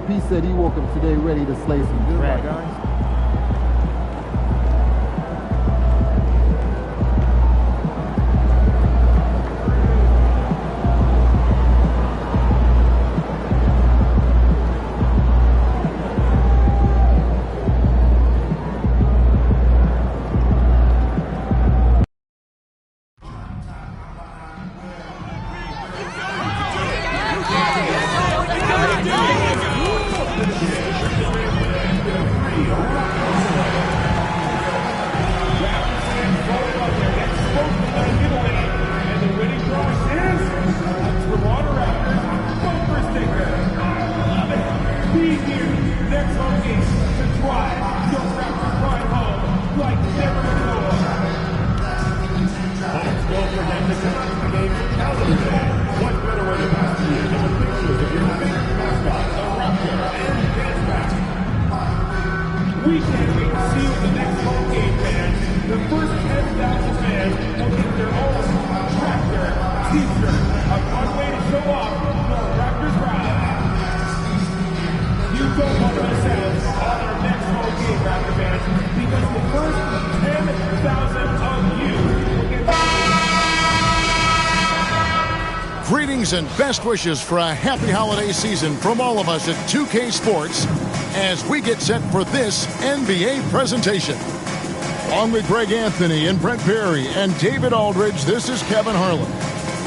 P said he woke up today ready to slay some good guys. We can't wait to see you at the next home game, fans. The first 10,000 fans will get their own tractor t-shirt. A fun way to show off the Raptors proud. You don't want to miss out on our next home game, Raptor fans, because the first 10,000 of you will get Greetings and best wishes for a happy holiday season from all of us at 2K Sports as we get set for this NBA presentation. Along with Greg Anthony and Brent Perry and David Aldridge, this is Kevin Harlan.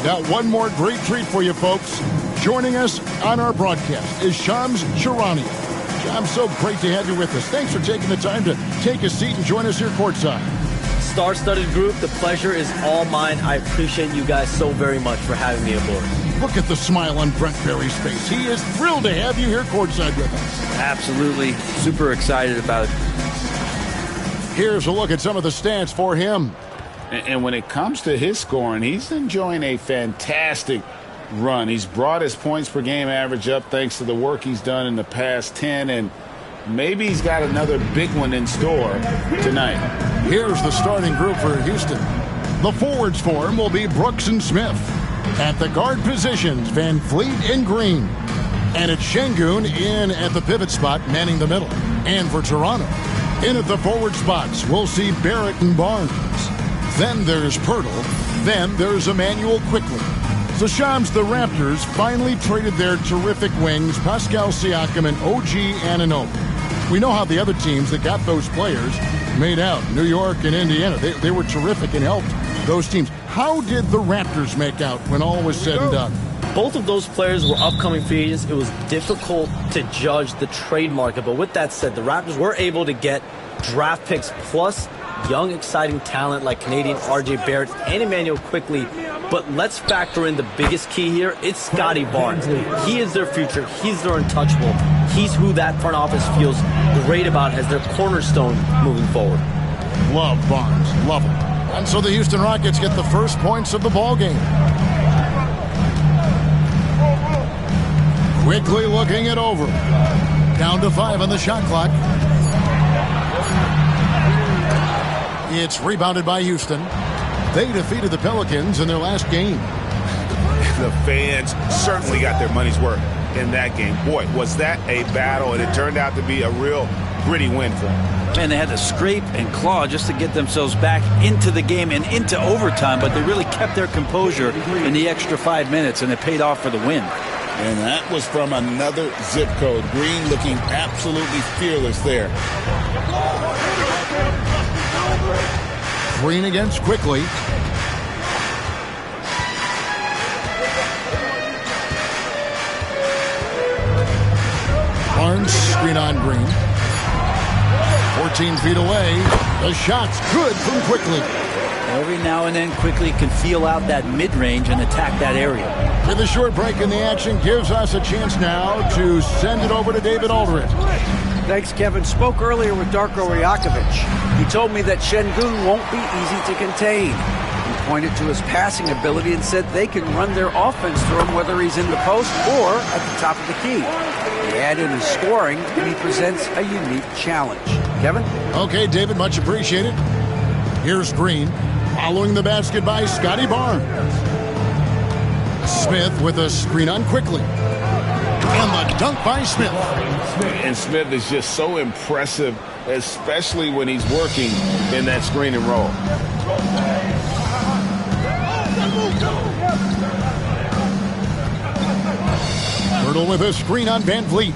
Got one more great treat for you folks. Joining us on our broadcast is Shams Charania. Shams, so great to have you with us. Thanks for taking the time to take a seat and join us here courtside. Star-studded group, the pleasure is all mine. I appreciate you guys so very much for having me aboard. Look at the smile on Brent Perry's face. He is thrilled to have you here courtside with us. Absolutely. Super excited about it. Here's a look at some of the stats for him. And when it comes to his scoring, he's enjoying a fantastic run. He's brought his points per game average up thanks to the work he's done in the past 10, and maybe he's got another big one in store tonight. Here's the starting group for Houston. The forwards for him will be Brooks and Smith. At the guard positions, Van Fleet and Green. And it's Şengün in at the pivot spot, manning the middle. And for Toronto, in at the forward spots, we'll see Barrett and Barnes. Then there's Pirtle. Then there's Emmanuel Quickley. So Shams, the Raptors finally traded their terrific wings, Pascal Siakam and OG Anunoby. We know how the other teams that got those players made out. New York and Indiana, they were terrific and helped those teams. How did the Raptors make out when all was said and done? Both of those players were upcoming free agents. It was difficult to judge the trade market. But with that said, the Raptors were able to get draft picks plus young, exciting talent like Canadian RJ Barrett and Emmanuel Quickley. But let's factor in the biggest key here. It's Scotty Barnes. He is their future. He's their untouchable. He's who that front office feels great about as their cornerstone moving forward. Love Barnes. Love him. And so the Houston Rockets get the first points of the ball game. Quickly looking it over. Down to 5 on the shot clock. It's rebounded by Houston. They defeated the Pelicans in their last game. The fans certainly got their money's worth in that game. Boy, was that a battle, and it turned out to be a real gritty win for them. Man, they had to scrape and claw just to get themselves back into the game and into overtime, but they really kept their composure in the extra 5 minutes, and it paid off for the win. And that was from another zip code. Green looking absolutely fearless there. Green against Quickley. Barnes screen on Green. 14 feet away. The shot's good from Quickley. Every now and then, Quickley can feel out that mid-range and attack that area. With a short break in the action, gives us a chance now to send it over to David Aldridge. Thanks, Kevin. Spoke earlier with Darko Rajakovic. He told me that Şengün won't be easy to contain. He pointed to his passing ability and said they can run their offense through him whether he's in the post or at the top of the key. They add in his scoring, and he presents a unique challenge. Kevin? Okay, David, much appreciated. Here's Green, following the basket by Scotty Barnes. Smith with a screen on Quickley. And the dunk by Smith. And Smith is just so impressive, especially when he's working in that screen and roll. Hurdle with a screen on Van Vliet.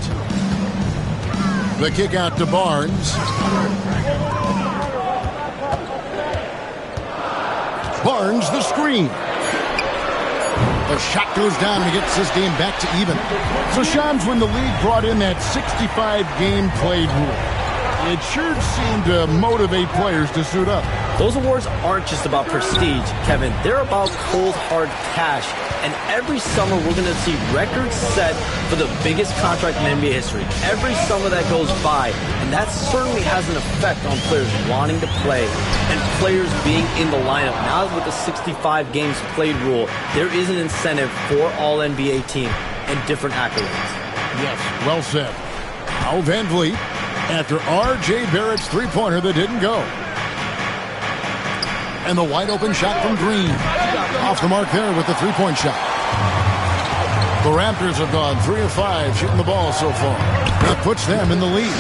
The kick out to Barnes. Barnes the screen. The shot goes down and gets this game back to even. So Shams, when the league brought in that 65 game played rule, it sure seemed to motivate players to suit up. Those awards aren't just about prestige, Kevin. They're about cold, hard cash. And every summer, we're going to see records set for the biggest contract in NBA history. Every summer that goes by. And that certainly has an effect on players wanting to play and players being in the lineup. Now with the 65 games played rule, there is an incentive for all NBA team and different accolades. Yes, well said. Now Van Vliet after R.J. Barrett's three-pointer that didn't go. And the wide-open shot from Green. Off the mark there with the three-point shot. The Raptors have gone 3 of 5 shooting the ball so far. That puts them in the lead.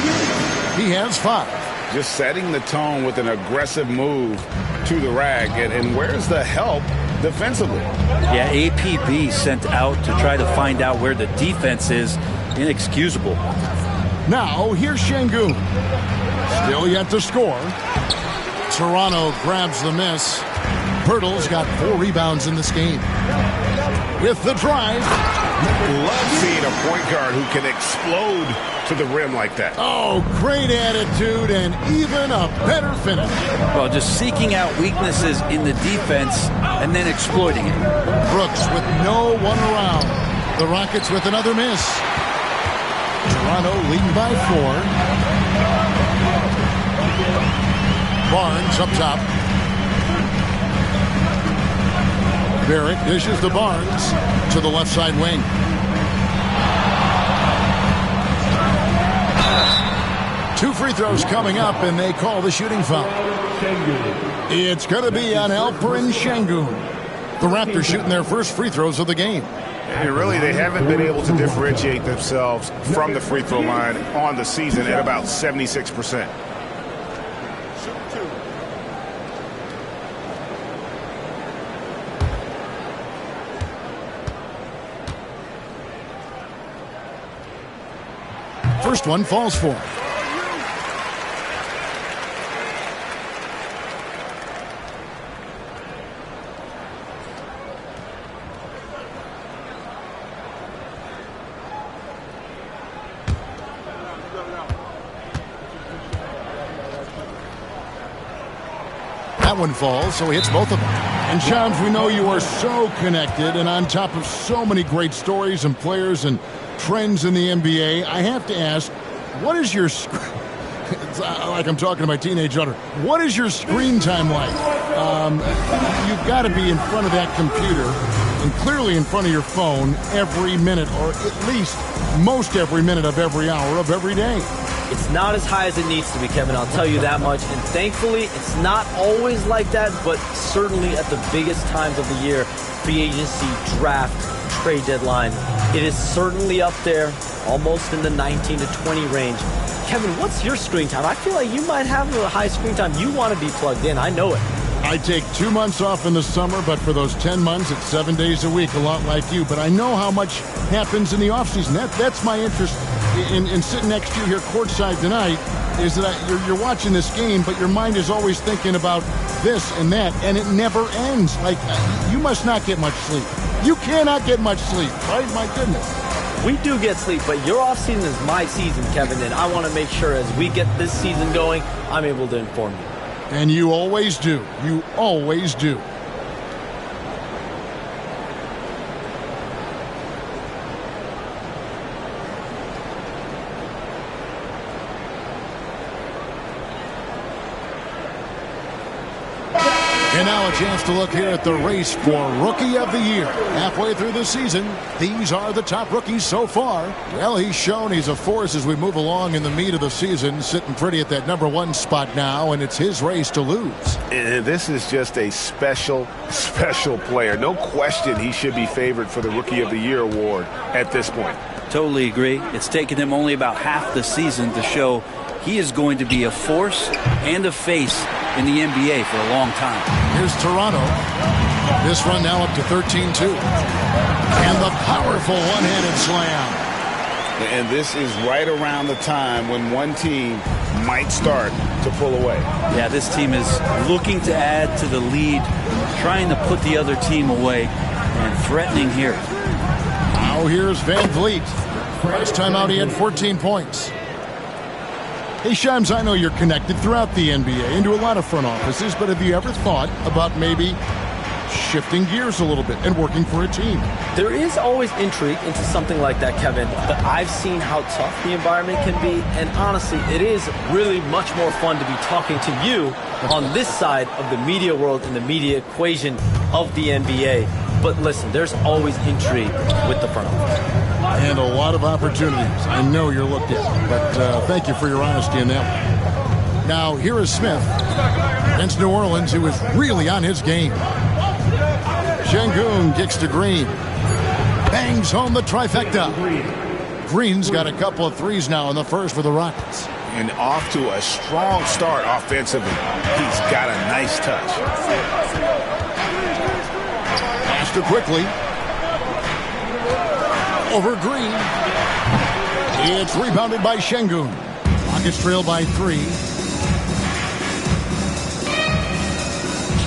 He has 5. Just setting the tone with an aggressive move to the rack. And where's the help defensively? Yeah, APB sent out to try to find out where the defense is. Inexcusable. Now, here's Şengün. Still yet to score. Toronto grabs the miss. Pirtle's got 4 rebounds in this game. With the drive. Love seeing a point guard who can explode to the rim like that. Oh, great attitude and even a better finish. Well, just seeking out weaknesses in the defense and then exploiting it. Brooks with no one around. The Rockets with another miss. Toronto leading by 4. Barnes up top. Barrett dishes to Barnes to the left side wing. Two free throws coming up, and they call the shooting foul. It's going to be on Alperen Şengün. The Raptors shooting their first free throws of the game. And really, they haven't been able to differentiate themselves from the free throw line on the season at about 76%. First one falls for him. That one falls, so he hits both of them. And Shams, we know you are so connected and on top of so many great stories and players and trends in the NBA. I have to ask, what is your it's like I'm talking to my teenage daughter. What is your screen time like? You've got to be in front of that computer and clearly in front of your phone every minute, or at least most every minute of every hour of every day. It's not as high as it needs to be, Kevin, I'll tell you that much. And thankfully, it's not always like that, but certainly at the biggest times of the year, free agency, draft, trade deadline, it is certainly up there, almost in the 19 to 20 range. Kevin, what's your screen time? I feel like you might have a high screen time. You want to be plugged in. I know it. I take 2 months off in the summer, but for those 10 months, it's 7 days a week, a lot like you. But I know how much happens in the offseason. That's my interest in sitting next to you here courtside tonight, is that you're watching this game, but your mind is always thinking about this and that, and it never ends. Like, you must not get much sleep. You cannot get much sleep, right? My goodness. We do get sleep, but your offseason is my season, Kevin, and I want to make sure as we get this season going, I'm able to inform you. And you always do. You always do. And now a chance to look here at the race for Rookie of the Year. Halfway through the season, these are the top rookies so far. Well, he's shown he's a force as we move along in the meat of the season, sitting pretty at that #1 spot now, and it's his race to lose. And this is just a special, special player. No question he should be favored for the Rookie of the Year award at this point. Totally agree. It's taken him only about half the season to show he is going to be a force and a face in the NBA for a long time. Here's Toronto. This run now up to 13-2. And the powerful one-handed slam. And this is right around the time when one team might start to pull away. Yeah, this team is looking to add to the lead, trying to put the other team away, and threatening here. Now here's Van Vliet. Last time out he had 14 points. Hey, Shams, I know you're connected throughout the NBA into a lot of front offices, but have you ever thought about maybe shifting gears a little bit and working for a team? There is always intrigue into something like that, Kevin, but I've seen how tough the environment can be, and honestly, it is really much more fun to be talking to you on this side of the media world and the media equation of the NBA. But listen, there's always intrigue with the front office. And a lot of opportunities. I know you're looked at, but thank you for your honesty in that one. Now, here is Smith against New Orleans, who is really on his game. Şengün kicks to Green. Bangs home the trifecta. Green's got a couple of threes now in the first for the Rockets. And off to a strong start offensively. He's got a nice touch. Faster quickly. Over Green. It's rebounded by Şengün. Rockets trail by 3.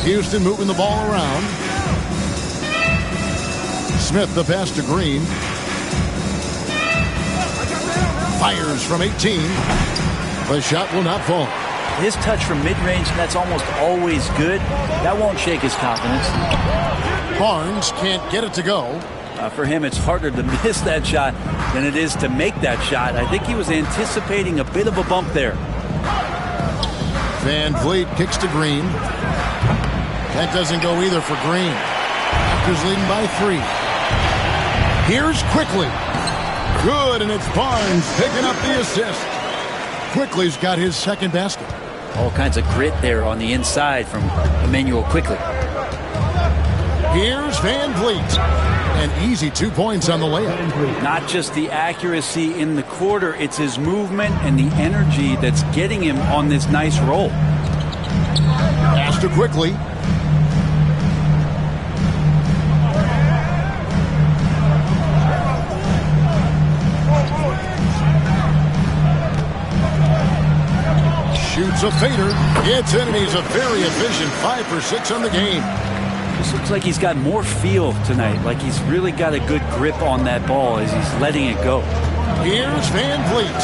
Houston moving the ball around. Smith the pass to Green. Fires from 18. The shot will not fall. His touch from mid-range, that's almost always good. That won't shake his confidence. Barnes can't get it to go. For him, it's harder to miss that shot than it is to make that shot. I think he was anticipating a bit of a bump there. Van Vliet kicks to Green. That doesn't go either for Green. Raptors leading by 3. Here's Quickly. Good, and it's Barnes picking up the assist. Quickly's got his second basket. All kinds of grit there on the inside from Emmanuel Quickly. Here's Van Vliet. And easy 2 points on the layup. Not just the accuracy in the quarter, it's his movement and the energy that's getting him on this nice roll. Pass to Quickly. Shoots a fader. It's in, and he's a very efficient 5 for 6 on the game. This looks like he's got more feel tonight, like he's really got a good grip on that ball as he's letting it go. Here's Van Vliet.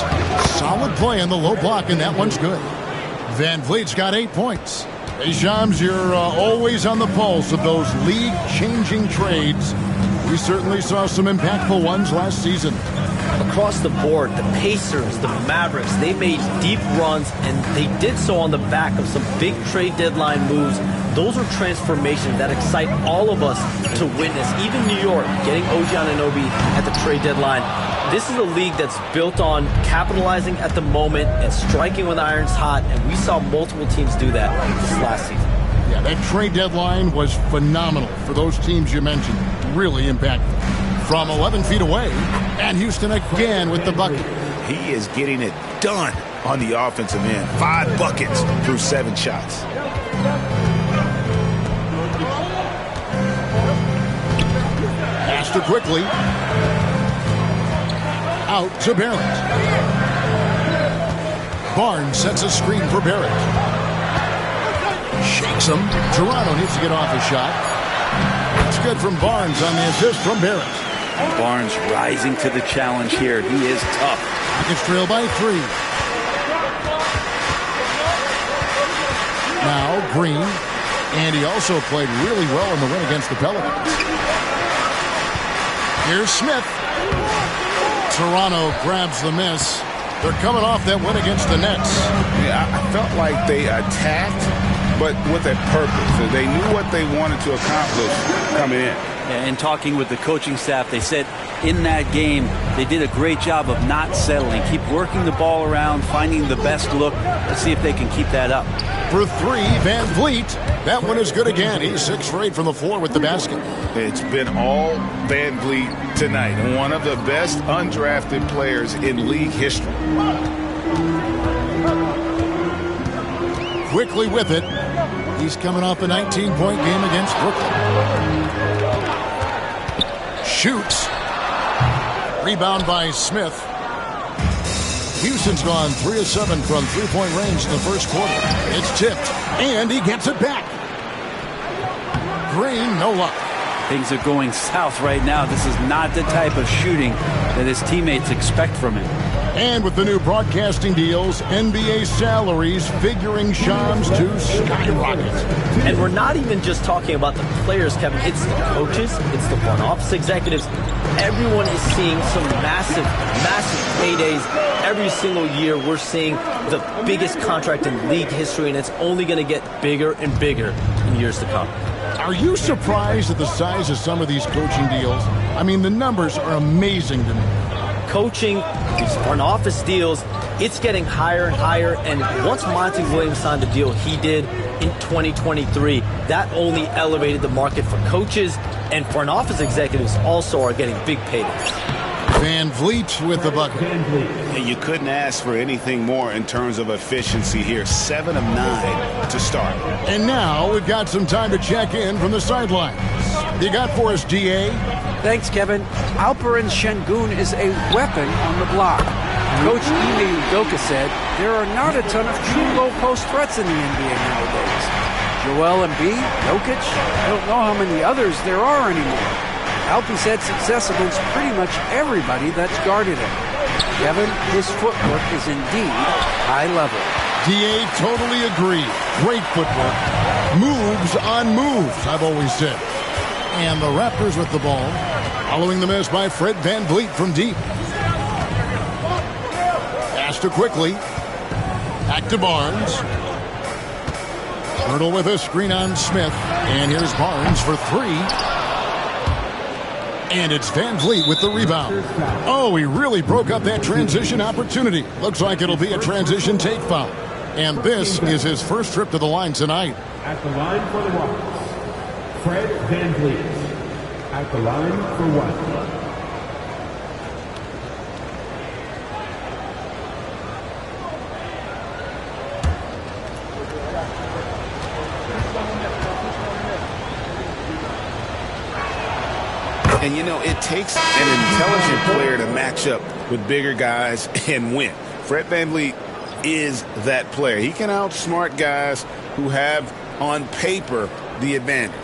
Solid play on the low block, and that one's good. Van Vliet's got 8 points. Hey, Shams, you're always on the pulse of those league-changing trades. We certainly saw some impactful ones last season. Across the board, the Pacers, the Mavericks, they made deep runs, and they did so on the back of some big trade deadline moves. Those are transformations that excite all of us to witness. Even New York, getting OG Anunoby at the trade deadline. This is a league that's built on capitalizing at the moment and striking when the iron's hot, and we saw multiple teams do that this last season. Yeah, that trade deadline was phenomenal for those teams you mentioned. Really impactful. From 11 feet away, and Houston again with the bucket. He is getting it done on the offensive end. 5 buckets through 7 shots. Pass to Quickly. Out to Barrett. Barnes sets a screen for Barrett. Shakes him. Toronto needs to get off a shot. It's good from Barnes on the assist from Barrett. Barnes rising to the challenge here. He is tough. Rockets trail by 3. Now Green. And he also played really well in the win against the Pelicans. Here's Smith. Toronto grabs the miss. They're coming off that win against the Nets. Yeah, I felt like they attacked, but with a purpose. They knew what they wanted to accomplish coming in. And talking with the coaching staff, they said in that game they did a great job of not settling. Keep working the ball around, finding the best look. Let's see if they can keep that up. For 3, Van Vliet. That one is good again. He's 6 for 8 from the floor with the basket. It's been all Van Vliet tonight. One of the best undrafted players in league history. Quickly with it. He's coming off a 19-point game against Brooklyn. Shoots. Rebound by Smith. Houston's gone 3 of 7 from three-point range in the first quarter. It's tipped, and he gets it back. Green, no luck. Things are going south right now. This is not the type of shooting that his teammates expect from him. And with the new broadcasting deals, NBA salaries figuring Shams to skyrocket. And we're not even just talking about the players, Kevin. It's the coaches. It's the front office executives. Everyone is seeing some massive paydays. Every single year we're seeing the biggest contract in league history, and it's only going to get bigger and bigger in years to come. Are you surprised at the size of some of these coaching deals? I mean, the numbers are amazing to me. Coaching, these front office deals, it's getting higher and higher. And once Monty Williams signed the deal he did in 2023, that only elevated the market for coaches, and front office executives also are getting big paydays. Van Vliet with the bucket. And you couldn't ask for anything more in terms of efficiency here. 7 of 9 to start. And now we've got some time to check in from the sidelines. You got for us, DA? Thanks, Kevin. Alperen Şengün is a weapon on the block. Coach Ime Udoka said there are not a ton of true low-post threats in the NBA nowadays. Joel Embiid, Jokic, I don't know how many others there are anymore. Alpie's had success against pretty much everybody that's guarded him. Kevin, his footwork is indeed high level. DA, totally agree. Great footwork. Moves on moves, I've always said. And the Raptors with the ball, following the miss by Fred Van Vliet from deep. Pass to Quickly. Back to Barnes. Hurdle with a screen on Smith. And here's Barnes for 3. And it's Van Vliet with the rebound. Oh, he really broke up that transition opportunity. Looks like it'll be a transition take foul. And this is his first trip to the line tonight. At the line for the Raptors, Fred Van Vliet. At the line for 1. And, you know, it takes an intelligent player to match up with bigger guys and win. Fred VanVleet is that player. He can outsmart guys who have, on paper, the advantage.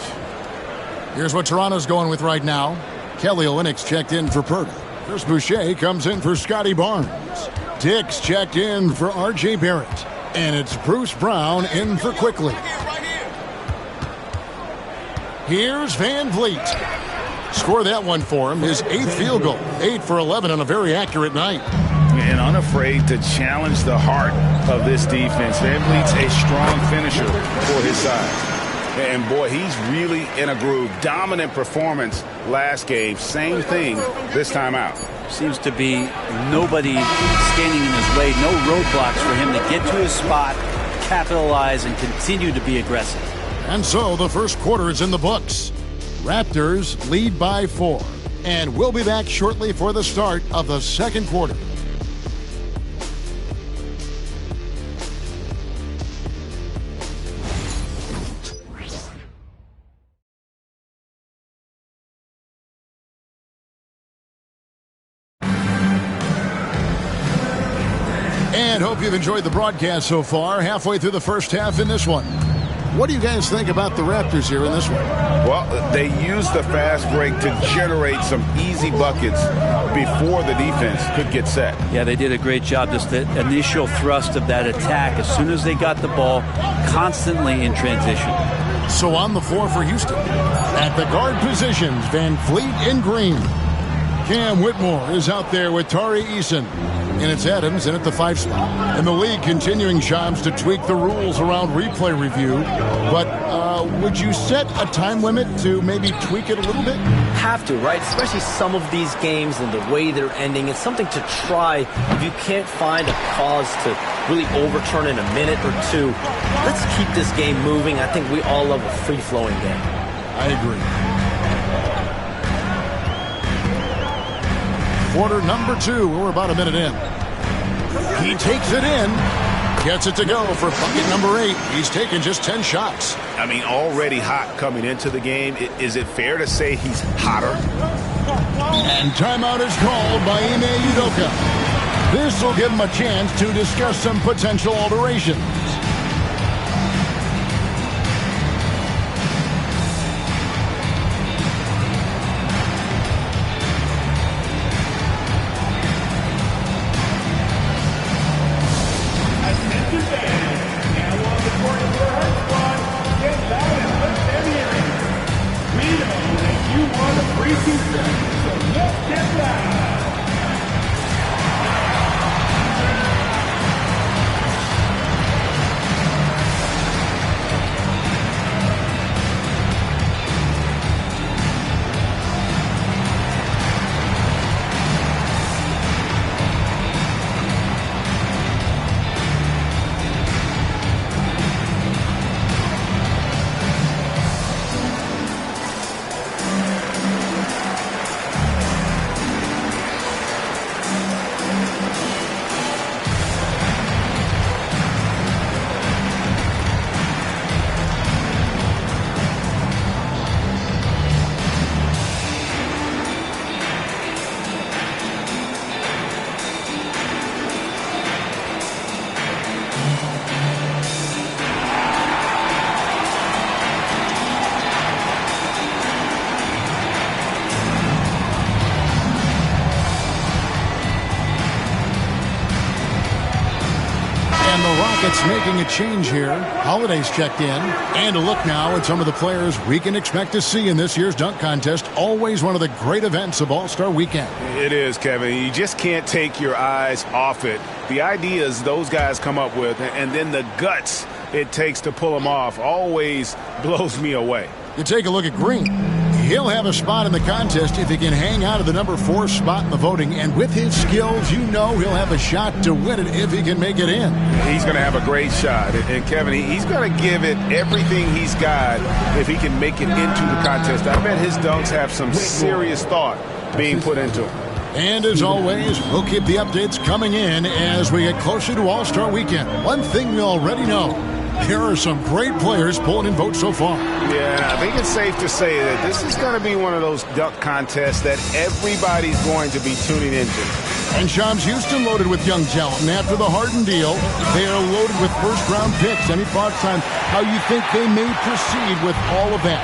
Here's what Toronto's going with right now. Kelly Olynyk's checked in for Purdy. Chris Boucher comes in for Scotty Barnes. Dix checked in for R.J. Barrett. And it's Bruce Brown in for Quickly. Here's Van Vliet. Score that one for him. His 8th field goal. 8 for 11 on a very accurate night. And unafraid to challenge the heart of this defense. Van Vliet's a strong finisher for his size. And, boy, he's really in a groove. Dominant performance last game. Same thing this time out. Seems to be nobody standing in his way. No roadblocks for him to get to his spot, capitalize, and continue to be aggressive. And so the first quarter is in the books. Raptors lead by 4. And we'll be back shortly for the start of the second quarter. And hope you've enjoyed the broadcast so far. Halfway through the first half in this one. What do you guys think about the Raptors here in this one? Well, they used the fast break to generate some easy buckets before the defense could get set. Yeah, they did a great job. Just the initial thrust of that attack as soon as they got the ball, constantly in transition. So on the floor for Houston. At the guard positions, Van Vliet and Green. Cam Whitmore is out there with Tari Eason. And it's Adams in at the 5 spot. And the league continuing, Shams, to tweak the rules around replay review. But would you set a time limit to maybe tweak it a little bit? Have to, right? Especially some of these games and the way they're ending. It's something to try. If you can't find a cause to really overturn in a minute or two, let's keep this game moving. I think we all love a free-flowing game. I agree. quarter number 2. We're about a minute in. He takes it in. Gets it to go for bucket number 8. He's taken just 10 shots. I mean, already hot coming into the game. Is it fair to say he's hotter? And timeout is called by Ime Udoka. This will give him a chance to discuss some potential alterations. Rockets making a change here. Holiday's checked in. And a look now at some of the players we can expect to see in this year's dunk contest. Always one of the great events of All-Star Weekend. It is, Kevin. You just can't take your eyes off it. The ideas those guys come up with and then the guts it takes to pull them off always blows me away. You take a look at Green. He'll have a spot in the contest if he can hang out of the number 4 spot in the voting. And with his skills, you know he'll have a shot to win it if he can make it in. He's going to have a great shot. And Kevin, he's going to give it everything he's got if he can make it into the contest. I bet his dunks have some serious thought being put into them. And as always, we'll keep the updates coming in as we get closer to All-Star Weekend. One thing we already know, there are some great players pulling in votes so far. Yeah, I think it's safe to say that this is going to be one of those dunk contests that everybody's going to be tuning into. And Shams, Houston loaded with young talent. And after the Harden deal, they are loaded with first-round picks. Any thoughts on how you think they may proceed with all of that?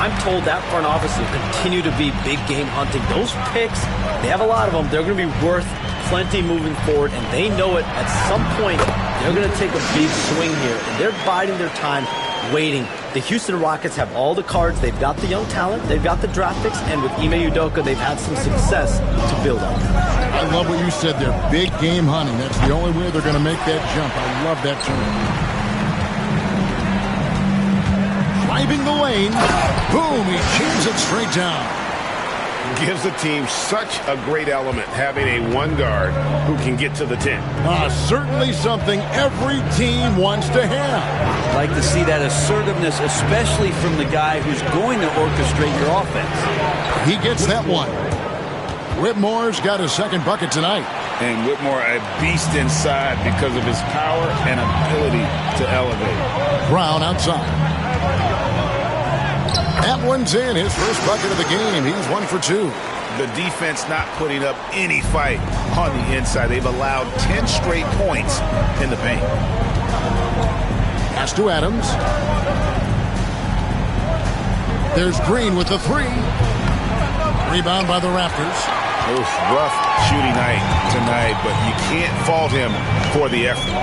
I'm told that front office will continue to be big game hunting. Those picks, they have a lot of them. They're going to be worth plenty moving forward, and they know it. At some point, they're going to take a big swing here, and they're biding their time, waiting. The Houston Rockets have all the cards. They've got the young talent. They've got the draft picks, and with Ime Udoka, they've had some success to build on. I love what you said there. Big game hunting. That's the only way they're going to make that jump. I love that term. Driving the lane. Boom, he jams it straight down. Gives the team such a great element having a one guard who can get to the 10. Certainly something every team wants to have. Like to see that assertiveness, especially from the guy who's going to orchestrate your offense. He gets that one. Whitmore's got his second bucket tonight. And Whitmore a beast inside because of his power and ability to elevate. Brown outside. That one's in, his first bucket of the game. He's 1 for 2. The defense not putting up any fight on the inside. They've allowed 10 straight points in the paint. Pass to Adams. There's Green with the 3. Rebound by the Raptors. Oof, rough shooting night tonight, but you can't fault him for the effort.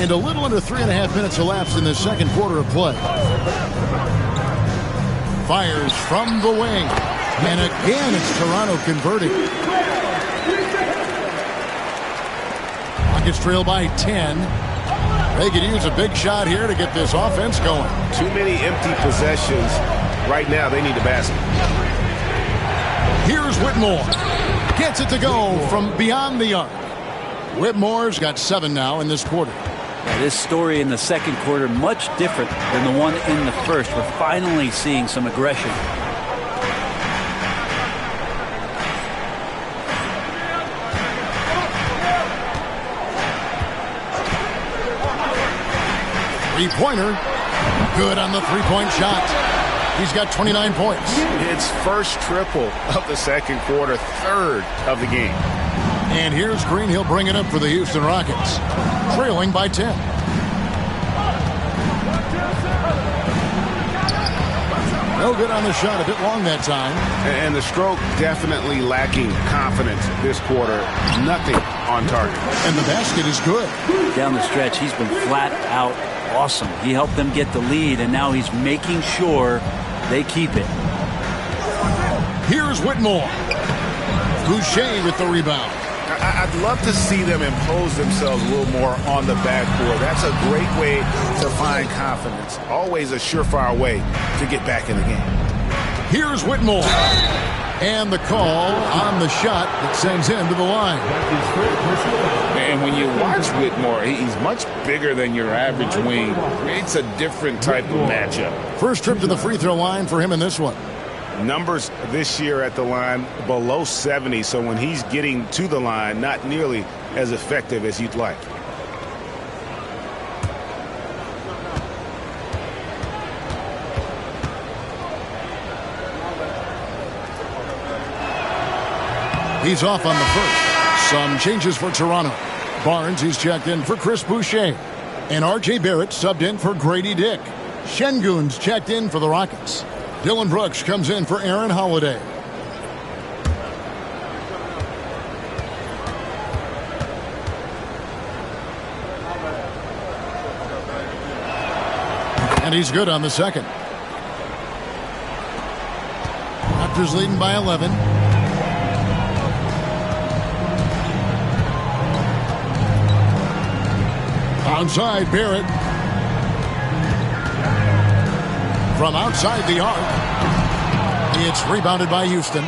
And a little under 3.5 minutes elapsed in the second quarter of play. Fires from the wing. And again, it's Toronto converting. Rockets trail by 10. They could use a big shot here to get this offense going. Too many empty possessions. Right now, they need a basket. Here's Whitmore. Gets it to go from beyond the arc. Whitmore's got 7 now in this quarter. This story in the second quarter much different than the one in the first. We're finally seeing some aggression. Three-pointer. Good on the three-point shot. He's got 29 points. His first triple of the second quarter, third of the game. And here's Green. He'll bring it up for the Houston Rockets, trailing by 10. No good on the shot. A bit long that time. And the stroke definitely lacking confidence this quarter. Nothing on target. And the basket is good. Down the stretch, he's been flat out awesome. He helped them get the lead, and now he's making sure they keep it. Here's Whitmore. Boucher with the rebound. I'd love to see them impose themselves a little more on the backboard. That's a great way to find confidence. Always a surefire way to get back in the game. Here's Whitmore. And the call on the shot that sends him to the line. And when you watch Whitmore, he's much bigger than your average wing. It's a different type of matchup. First trip to the free throw line for him in this one. Numbers this year at the line below 70, so when he's getting to the line, not nearly as effective as you'd like. He's off on the first. Some changes for Toronto. Barnes, he's checked in for Chris Boucher. And R.J. Barrett subbed in for Grady Dick. Şengün's checked in for the Rockets. Dylan Brooks comes in for Aaron Holiday. And he's good on the second. Raptors leading by 11. Outside, Barrett. From outside the arc. It's rebounded by Houston.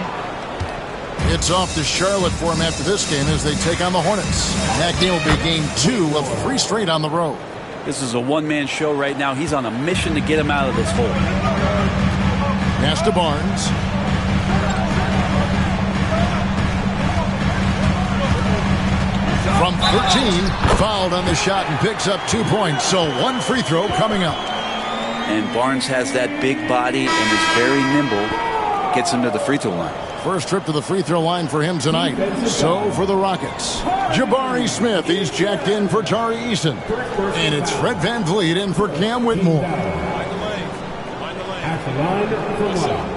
It's off to Charlotte for him after this game as they take on the Hornets. McNeil will be game 2 of 3 straight on the road. This is a one-man show right now. He's on a mission to get him out of this hole. Pass to Barnes. From 13, fouled on the shot and picks up 2 points. So 1 free throw coming up. And Barnes has that big body and is very nimble. Gets him to the free throw line. First trip to the free throw line for him tonight. So for the Rockets, Jabari Smith, he's checked in for Tari Eason. And it's Fred VanVleet in for Cam Whitmore. At the line for one,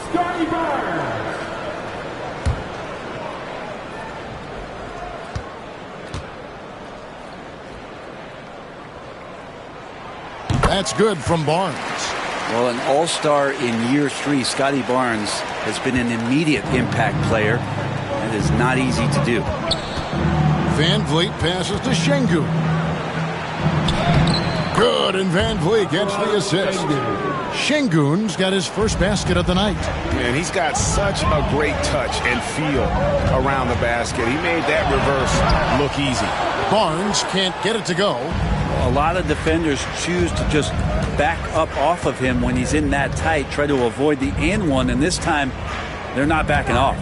Scotty Barnes. That's good from Barnes. Well, an all-star in year 3, Scotty Barnes has been an immediate impact player. That is not easy to do. VanVleet passes to Şengün. Good, and VanVleet gets the assist. Şengün's got his first basket of the night. Man, he's got such a great touch and feel around the basket. He made that reverse look easy. Barnes can't get it to go. A lot of defenders choose to just back up off of him when he's in that tight, try to avoid the and one, and this time they're not backing off.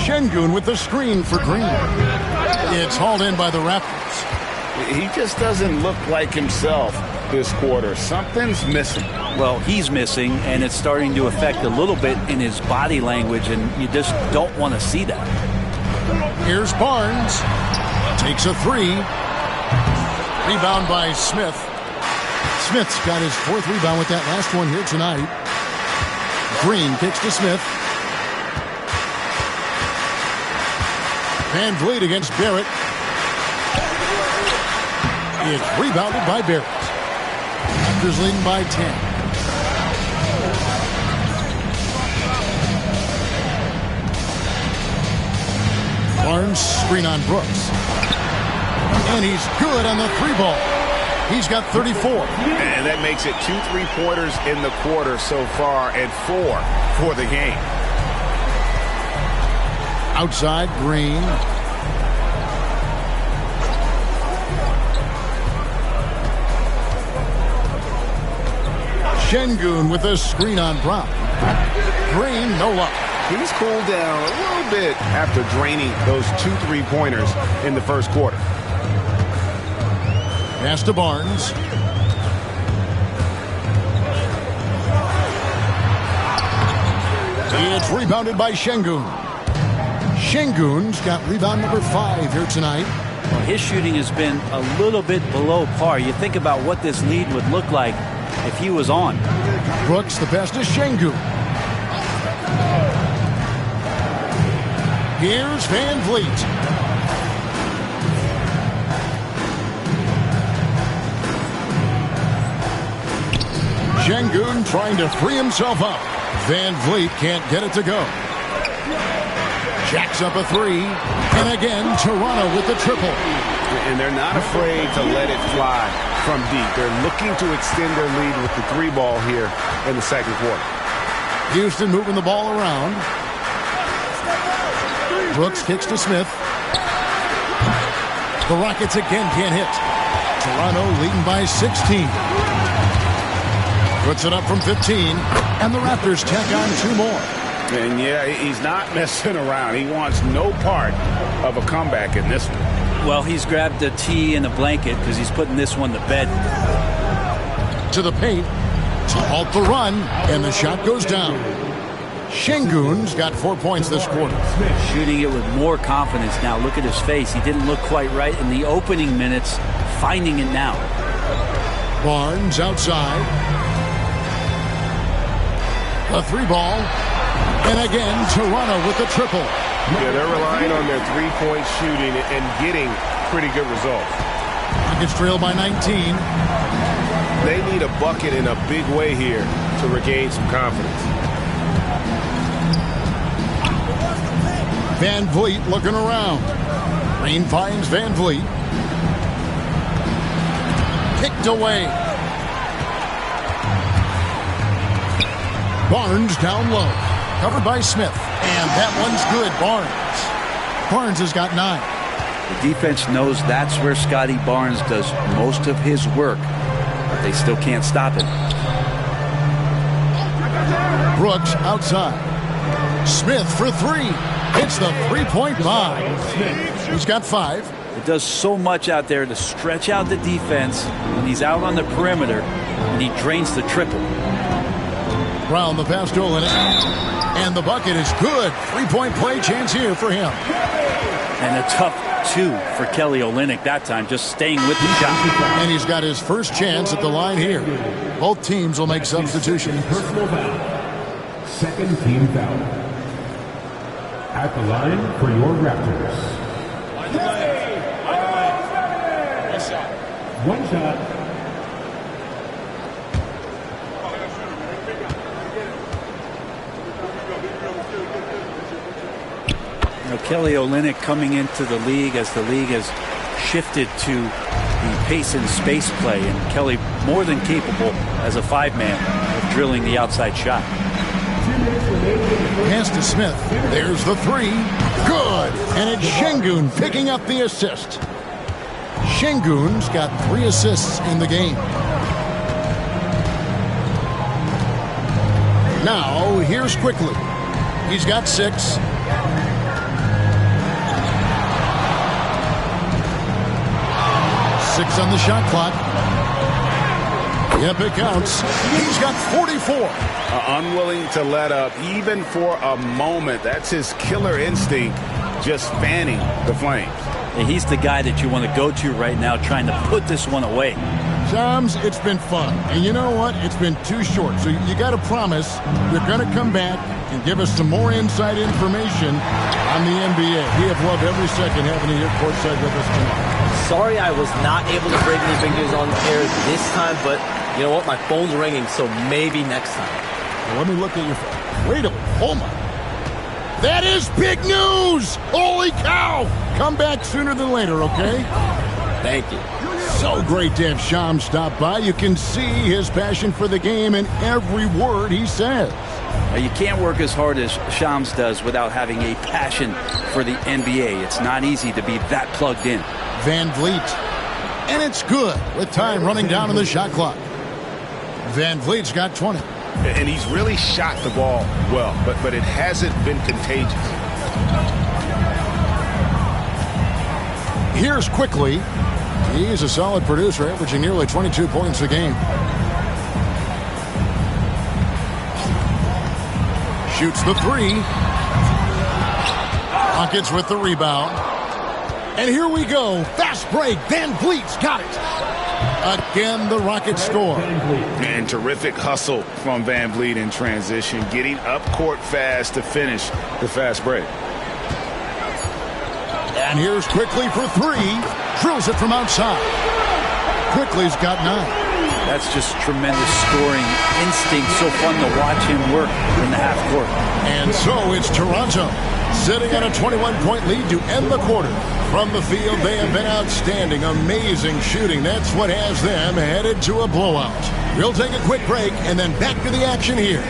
Şengün with the screen for Green. It's hauled in by the Raptors. He just doesn't look like himself this quarter. Something's missing. Well, he's missing, and it's starting to affect a little bit in his body language, and you just don't want to see that. Here's Barnes. Takes a 3. Rebound by Smith. Smith's got his 4th rebound with that last one here tonight. Green kicks to Smith. VanVleet against Barrett. It's rebounded by Barrett. Raptors leading by 10. Barnes screen on Brooks. And he's good on the 3-ball. He's got 34. And that makes it 2 3-pointers in the quarter so far and 4 for the game. Outside, Green. Şengün with a screen on Brown. Green, no luck. He's cooled down a little bit after draining those 2 3-pointers in the first quarter. Pass to Barnes. It's rebounded by Şengün. Şengün's got rebound number 5 here tonight. Well, his shooting has been a little bit below par. You think about what this lead would look like if he was on. Brooks, the pass to Şengün. Here's Van Vliet. Şengün trying to free himself up. Van Vliet can't get it to go. Jacks up a 3. And again, Toronto with the triple. And they're not afraid to let it fly from deep. They're looking to extend their lead with the 3 ball here in the second quarter. Houston moving the ball around. Brooks kicks to Smith. The Rockets again can't hit. Toronto leading by 16. Puts it up from 15. And the Raptors tack on 2 more. And yeah, he's not messing around. He wants no part of a comeback in this one. Well, he's grabbed a tee and a blanket because he's putting this one to bed. To the paint to halt the run, and the shot goes down. Şengün's got 4 points this quarter. Shooting it with more confidence now. Look at his face. He didn't look quite right in the opening minutes. Finding it now. Barnes outside. A 3 ball. And again, Toronto with the triple. Yeah, they're relying on their 3-point shooting and getting pretty good results. Rockets trail by 19. They need a bucket in a big way here to regain some confidence. Van Vliet looking around. Green finds Van Vliet. Kicked away. Barnes down low. Covered by Smith. And that one's good. Barnes has got 9. The defense knows that's where Scotty Barnes does most of his work. But they still can't stop him. Brooks outside. Smith for 3. Hits the 3-point bomb. He's got 5. It does so much out there to stretch out the defense when he's out on the perimeter, and he drains the triple. Brown the pass to Olynyk. And the bucket is good. 3-point play chance here for him. And a tough 2 for Kelly Olynyk that time, just staying with the shot. And he's got his first chance at the line here. Both teams will make substitutions. Personal foul. Second team foul. At the line for your Raptors. One shot. Kelly Olynyk coming into the league as the league has shifted to the pace and space play, and Kelly more than capable as a 5-man of drilling the outside shot. Pass to Smith. There's the 3. Good. And it's Şengün picking up the assist. Şengün's got 3 assists in the game. Now, here's Quickly. He's got 6. Six on the shot clock. Yep, it counts. He's got 44. Unwilling to let up even for a moment. That's his killer instinct, just fanning the flames. And he's the guy that you want to go to right now, trying to put this one away. Shams, it's been fun. And you know what? It's been too short. So you got to promise you're going to come back and give us some more inside information on the NBA. We have loved every second having you here courtside with us tonight. Sorry I was not able to break any fingers on air this time, but you know what? My phone's ringing, so maybe next time. Well, let me look at your phone. Wait a minute. Oh, my. That is big news! Holy cow! Come back sooner than later, okay? Thank you. So great to have Shams stop by. You can see his passion for the game in every word he says. You can't work as hard as Shams does without having a passion for the NBA. It's not easy to be that plugged in. Van Vliet. And it's good with time running down on the shot clock. Van Vliet's got 20. And he's really shot the ball well, but it hasn't been contagious. Here's Quickly. He's a solid producer, averaging nearly 22 points a game. Shoots the three. Rockets with the rebound. And here we go. Fast break. Van Vliet's got it. Again, the Rockets score. And terrific hustle from Van Vliet in transition, getting up court fast to finish the fast break. And here's Quickly for three. Drills it from outside. Quickly's got 9. That's just tremendous scoring instinct. So fun to watch him work in the half court. And so it's Toronto sitting on a 21-point lead to end the quarter. From the field, they have been outstanding. Amazing shooting. That's what has them headed to a blowout. We'll take a quick break and then back to the action here.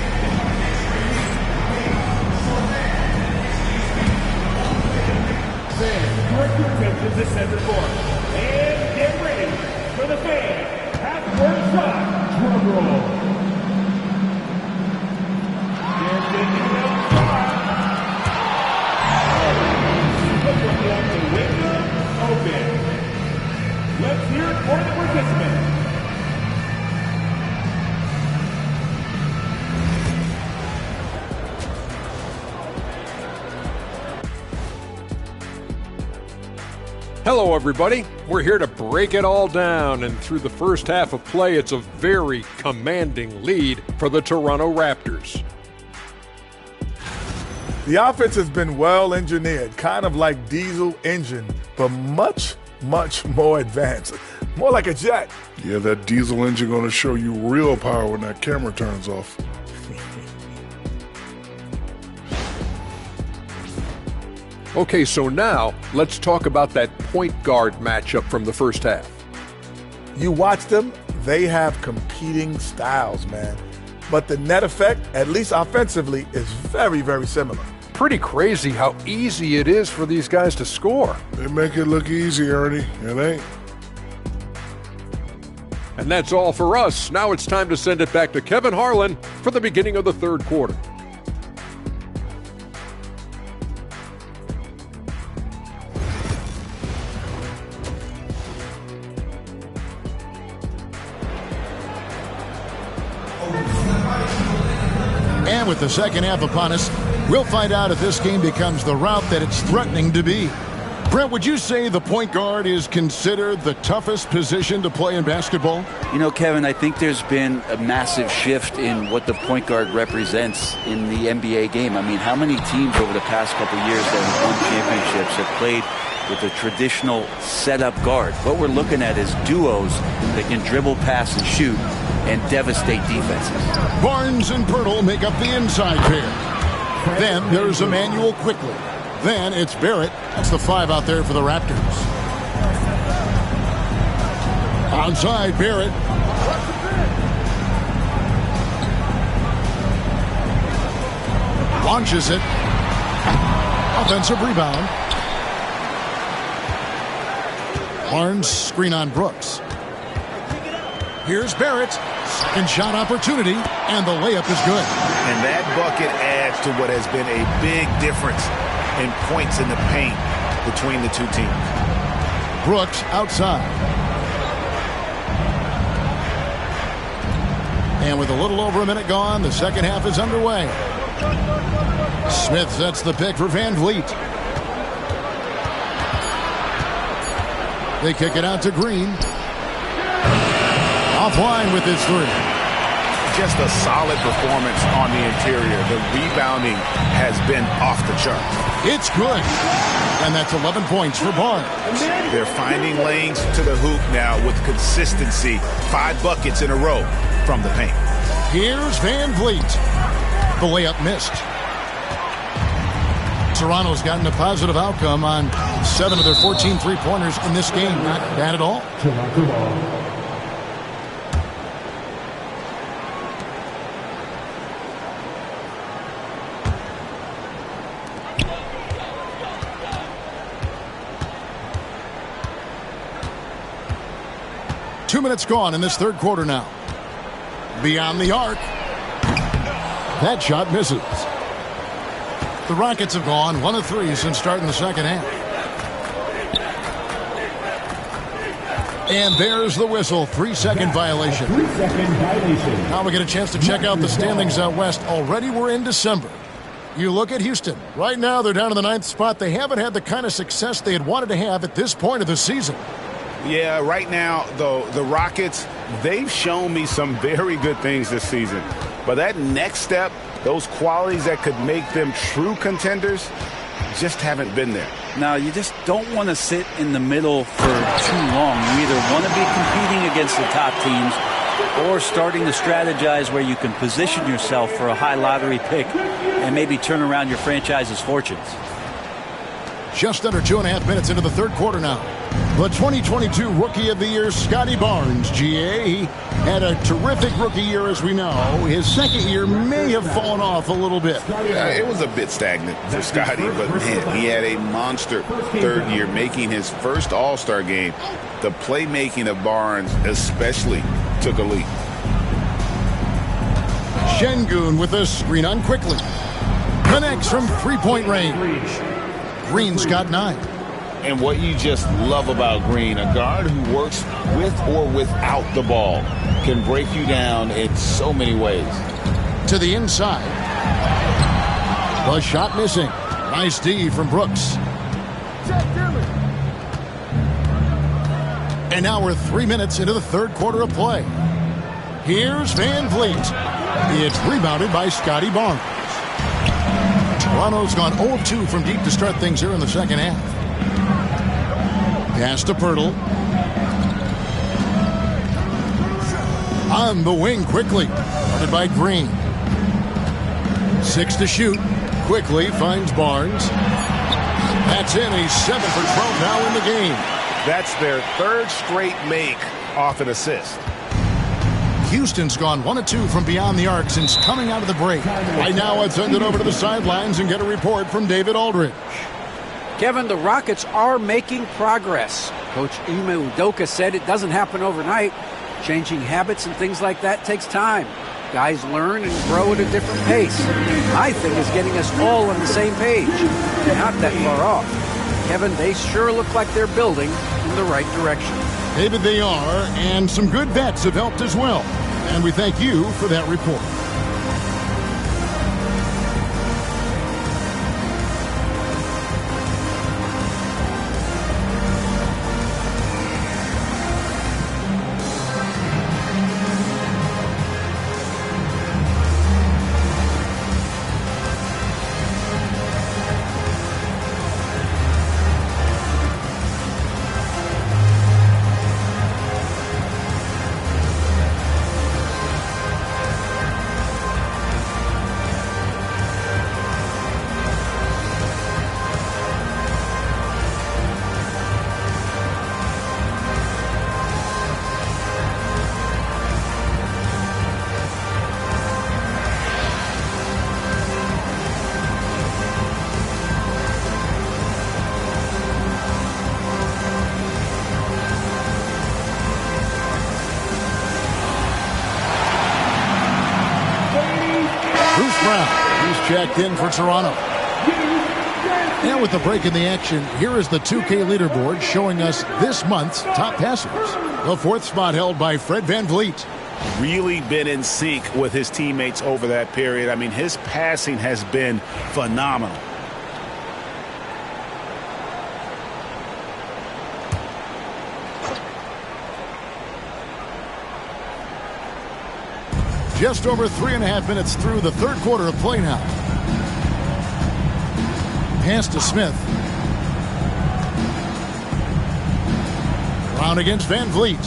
Fans, direct your attention to center court. And get ready for the fans. Half-court shot. Drum roll. Dancing in outside. Looking at the window open. Let's hear it for the participants. Hello, everybody. We're here to break it all down, and through the first half of play, it's a very commanding lead for the Toronto Raptors. The offense has been well engineered, kind of like diesel engine, but much, much more advanced. More like a jet. Yeah, that diesel engine going to show you real power when that camera turns off. Okay, so now let's talk about that point guard matchup from the first half. You watch them, they have competing styles, man. But the net effect, at least offensively, is very, very similar. Pretty crazy how easy it is for these guys to score. They make it look easy, Ernie. It ain't. And that's all for us. Now it's time to send it back to Kevin Harlan for the beginning of the third quarter. And with the second half upon us, we'll find out if this game becomes the route that it's threatening to be. Brent, would you say the point guard is considered the toughest position to play in basketball? You know, Kevin, I think there's been a massive shift in what the point guard represents in the NBA game. I mean, how many teams over the past couple years that have won championships have played with a traditional setup guard? What we're looking at is duos that can dribble, pass, and shoot and devastate defenses. Barnes and Pirtle make up the inside pair. Then there's Emmanuel Quickly. Then it's Barrett. That's the 5 out there for the Raptors. Outside, Barrett. Launches it. Offensive rebound. Barnes screen on Brooks. Here's Barrett. Second shot opportunity, and the layup is good. And that bucket adds to what has been a big difference in points in the paint between the two teams. Brooks outside. And with a little over a minute gone, the second half is underway. Smith sets the pick for Van Vliet. They kick it out to Green. Offline with his 3. Just a solid performance on the interior. The rebounding has been off the charts. It's good. And that's 11 points for Barnes. They're finding lanes to the hoop now with consistency. 5 buckets in a row from the paint. Here's Van Vliet. The layup missed. Toronto's gotten a positive outcome on 7 of their 14 three-pointers in this game. Not bad at all. 2 minutes gone in this third quarter now. Beyond the arc. That shot misses. The Rockets have gone 1 of 3 since starting the second half. And there's the whistle. 3-second violation. 3-second violation. Now we get a chance to check out the standings out west. Already we're in December. You look at Houston. Right now they're down in the 9th spot. They haven't had the kind of success they had wanted to have at this point of the season. Yeah, right now, though, the Rockets, they've shown me some very good things this season. But that next step, those qualities that could make them true contenders, just haven't been there. Now, you just don't want to sit in the middle for too long. You either want to be competing against the top teams or starting to strategize where you can position yourself for a high lottery pick and maybe turn around your franchise's fortunes. Just under 2.5 minutes into the third quarter now. The 2022 Rookie of the Year, Scotty Barnes, GA. He had a terrific rookie year, as we know. His second year may have fallen off a little bit. It was a bit stagnant for Scotty, but man, he had a monster third year, making his first All-Star game. The playmaking of Barnes especially took a leap. Şengün with a screen on quickly. Connects from three-point range. Green's got 9. And what you just love about Green, a guard who works with or without the ball, can break you down in so many ways. To the inside. The shot missing. Nice D from Brooks. And now we're 3 minutes into the third quarter of play. Here's Van Vliet. It's rebounded by Scotty Barnes. Toronto's gone 0 of 2 from deep to start things here in the second half. Pass to Pirtle. On the wing quickly. Guarded by Green. 6 to shoot. Quickly finds Barnes. That's in. He's 7 for 12 now in the game. That's their third straight make off an assist. Houston's gone 1 of 2 from beyond the arc since coming out of the break. Right now, let's send it over to the sidelines and get a report from David Aldridge. Kevin, the Rockets are making progress. Coach Ime Udoka said it doesn't happen overnight. Changing habits and things like that takes time. Guys learn and grow at a different pace. My thing is getting us all on the same page. Not that far off. Kevin, they sure look like they're building in the right direction. David, they are, and some good bets have helped as well. And we thank you for that report. Checked in for Toronto. And with the break in the action, here is the 2K leaderboard showing us this month's top passers. The 4th spot held by Fred VanVleet. Really been in sync with his teammates over that period. I mean, his passing has been phenomenal. Just over 3.5 minutes through the third quarter of play now. Pass to Smith. Brown against VanVleet.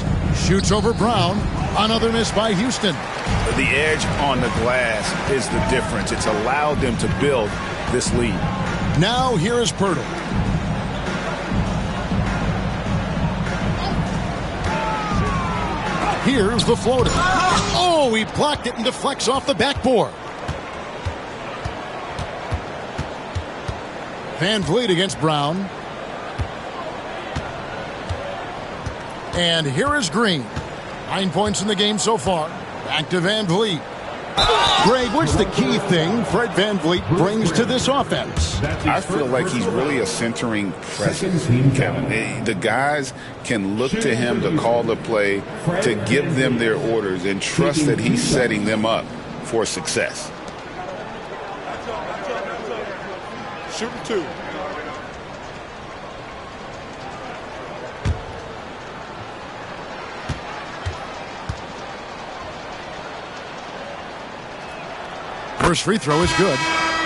Shoots over Brown. Another miss by Houston. The edge on the glass is the difference. It's allowed them to build this lead. Now here is Pirtle. Here's the floater. Oh, he blocked it and deflects off the backboard. VanVleet against Brown. And here is Green. 9 points in the game so far. Back to VanVleet. Greg, what's the key thing Fred VanVleet brings to this offense? I feel like he's really a centering presence, Kevin. The guys can look to him to call the play, to give them their orders, and trust that he's setting them up for success. Shooting 2. First free throw is good.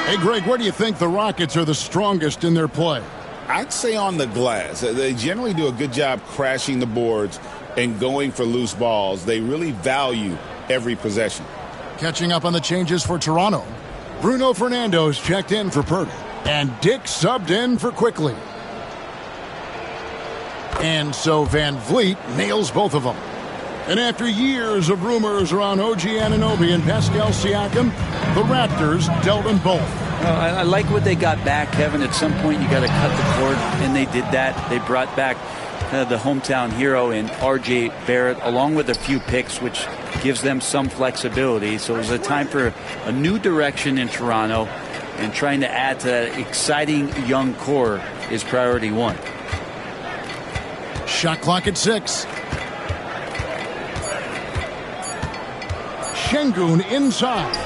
Hey, Greg, where do you think the Rockets are the strongest in their play? I'd say on the glass. They generally do a good job crashing the boards and going for loose balls. They really value every possession. Catching up on the changes for Toronto. Bruno Fernando's checked in for Purdy. And Dick subbed in for Quickly. And so VanVleet nails both of them. And after years of rumors around OG Anunoby and Pascal Siakam, the Raptors dealt them both. I like what they got back, Kevin. At some point, you got to cut the cord, and they did that. They brought back the hometown hero in R.J. Barrett, along with a few picks, which gives them some flexibility. So it was a time for a new direction in Toronto, and trying to add to that exciting young core is priority one. Shot clock at 6. Şengün inside.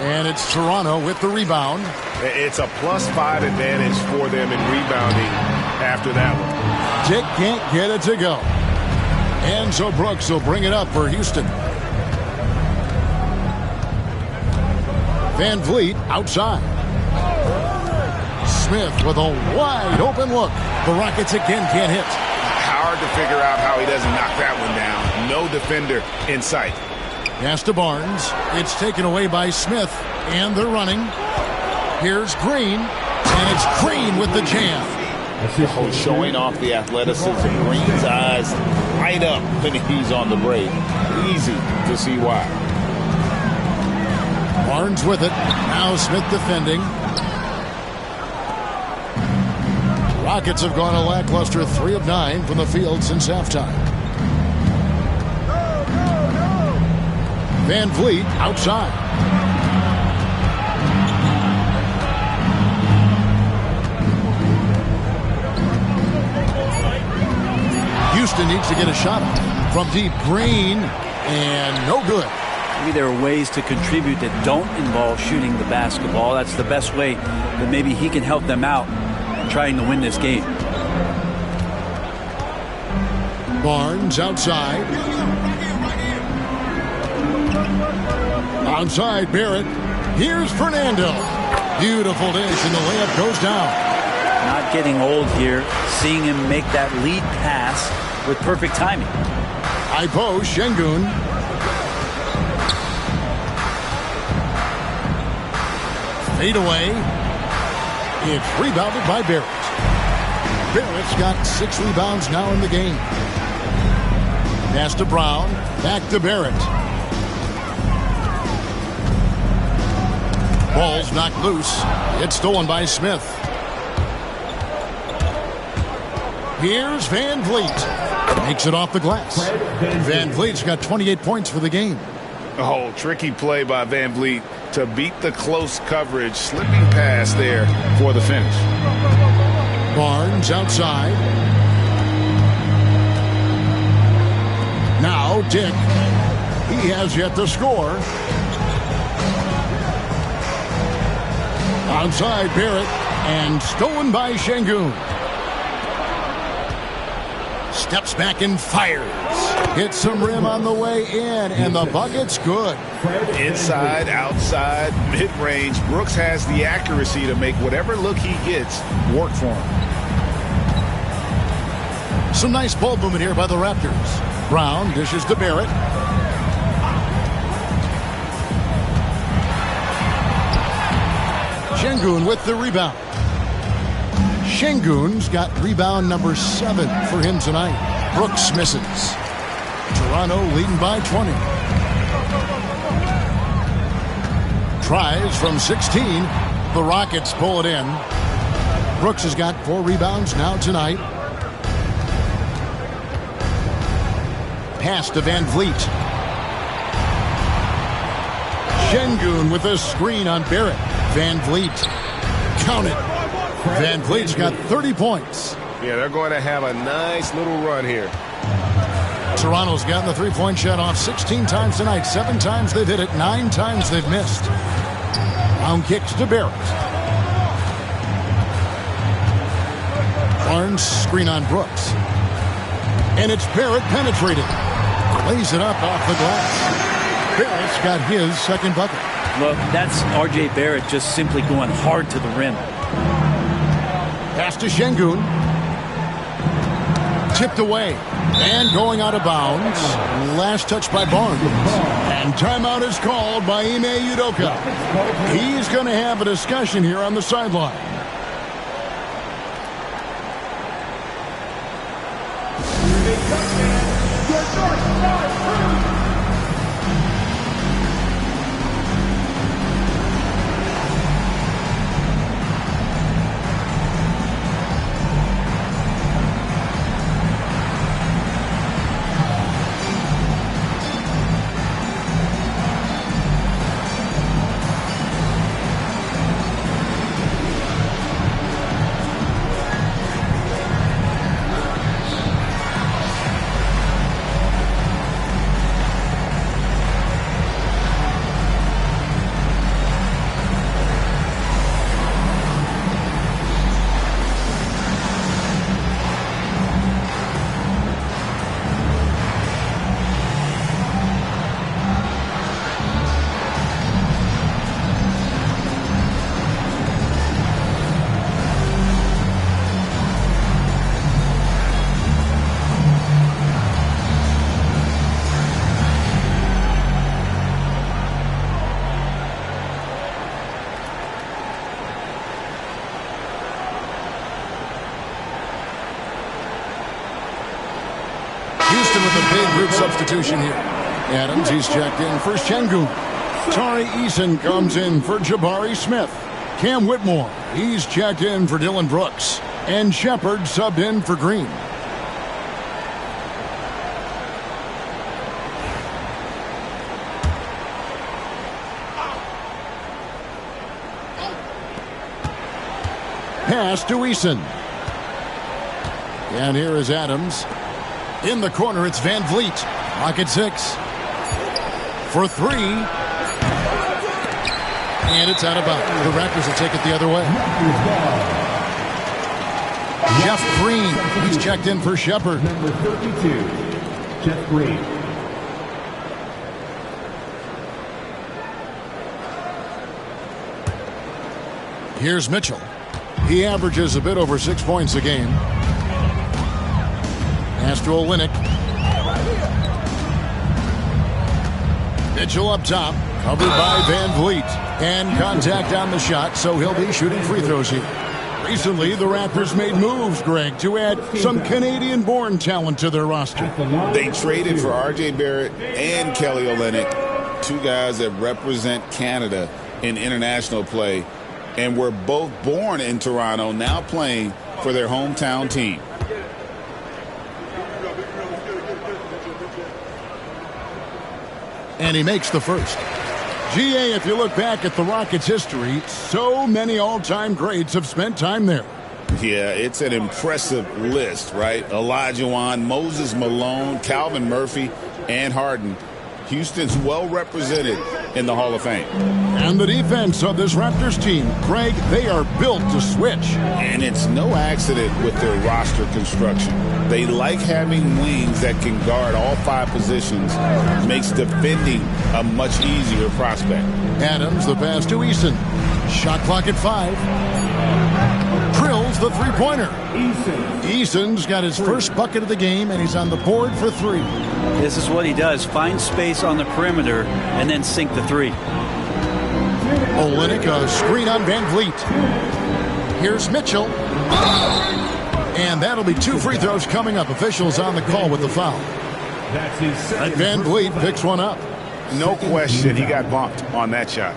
And it's Toronto with the rebound. It's a +5 advantage for them in rebounding after that one. Dick can't get it to go. And so Brooks will bring it up for Houston. VanVleet outside. Smith with a wide open look. The Rockets again can't hit. Hard to figure out how he doesn't knock that one down. No defender in sight. Pass to Barnes. It's taken away by Smith. And they're running. Here's Green. And it's Green with the jam. Showing off the athleticism. Green's eyes light up when he's on the break. Easy to see why. Barnes with it. Now Smith defending. Rockets have gone a lackluster 3 of 9 from the field since halftime. VanVleet outside. Houston needs to get a shot from deep. Green, and no good. Maybe there are ways to contribute that don't involve shooting the basketball. That's the best way that maybe he can help them out in trying to win this game. Barnes outside. Outside Barrett. Here's Fernando. Beautiful dish, and the layup goes down. Not getting old here. Seeing him make that lead pass with perfect timing. Ipo Şengün. Fade away. It's rebounded by Barrett. Barrett's got 6 rebounds now in the game. Pass to Brown. Back to Barrett. Ball's knocked loose. It's stolen by Smith. Here's VanVleet. Makes it off the glass. VanVleet's got 28 points for the game. Oh, tricky play by VanVleet to beat the close coverage. Slipping pass there for the finish. Barnes outside. Now Dick. He has yet to score. Outside Barrett, and stolen by Şengün. Steps back and fires. Hits some rim on the way in, and the bucket's good. Inside, outside, mid-range. Brooks has the accuracy to make whatever look he gets work for him. Some nice ball movement here by the Raptors. Brown dishes to Barrett. Şengün with the rebound. Şengün's got rebound number 7 for him tonight. Brooks misses. Toronto leading by 20. Tries from 16. The Rockets pull it in. Brooks has got 4 rebounds now tonight. Pass to VanVleet. Şengün with a screen on Barrett. Van Vliet. Count it. Van Vliet's got 30 points. Yeah, they're going to have a nice little run here. Toronto's gotten the three-point shot off 16 times tonight. 7 times they've hit it. 9 times they've missed. Round kicks to Barrett. Barnes screen on Brooks. And it's Barrett penetrating. Lays it up off the glass. Barrett's got his second bucket. Look, that's R.J. Barrett just simply going hard to the rim. Pass to Şengün. Tipped away. And going out of bounds. Last touch by Barnes. And timeout is called by Ime Udoka. He's going to have a discussion here on the sideline. Houston with a big group substitution here. Adams, he's checked in for Şengün. Tari Eason comes in for Jabari Smith. Cam Whitmore, he's checked in for Dylan Brooks. And Shepard subbed in for Green. Pass to Eason. And here is Adams. In the corner, it's Van Vliet. Rocket 6. For 3. And it's out of bounds. The Raptors will take it the other way. Jeff Green. He's checked in for Shepard. Number 32, Jeff Green. Here's Mitchell. He averages a bit over 6 points a game. Pass to Olynyk. Mitchell up top, covered by Van Vliet. And contact on the shot, so he'll be shooting free throws here. Recently, the Raptors made moves, Greg, to add some Canadian-born talent to their roster. They traded for R.J. Barrett and Kelly Olynyk, 2 guys that represent Canada in international play, and were both born in Toronto, now playing for their hometown team. And he makes the first. GA, if you look back at the Rockets' history, so many all-time greats have spent time there. Yeah, it's an impressive list, right? Olajuwon, Moses Malone, Calvin Murphy, and Harden. Houston's well represented in the Hall of Fame. And the defense of this Raptors team, Craig, they are built to switch. And it's no accident with their roster construction. They like having wings that can guard all 5 positions. Makes defending a much easier prospect. Adams, the pass to Eason. Shot clock at 5. Drills the three-pointer. Eason's got his first bucket of the game, and he's on the board for 3. This is what he does. Find space on the perimeter and then sink the 3. Olynyk, a screen on Van Vliet. Here's Mitchell. And that'll be 2 free throws coming up. Officials on the call with the foul. And Van Vliet picks one up. No question, he got bumped on that shot.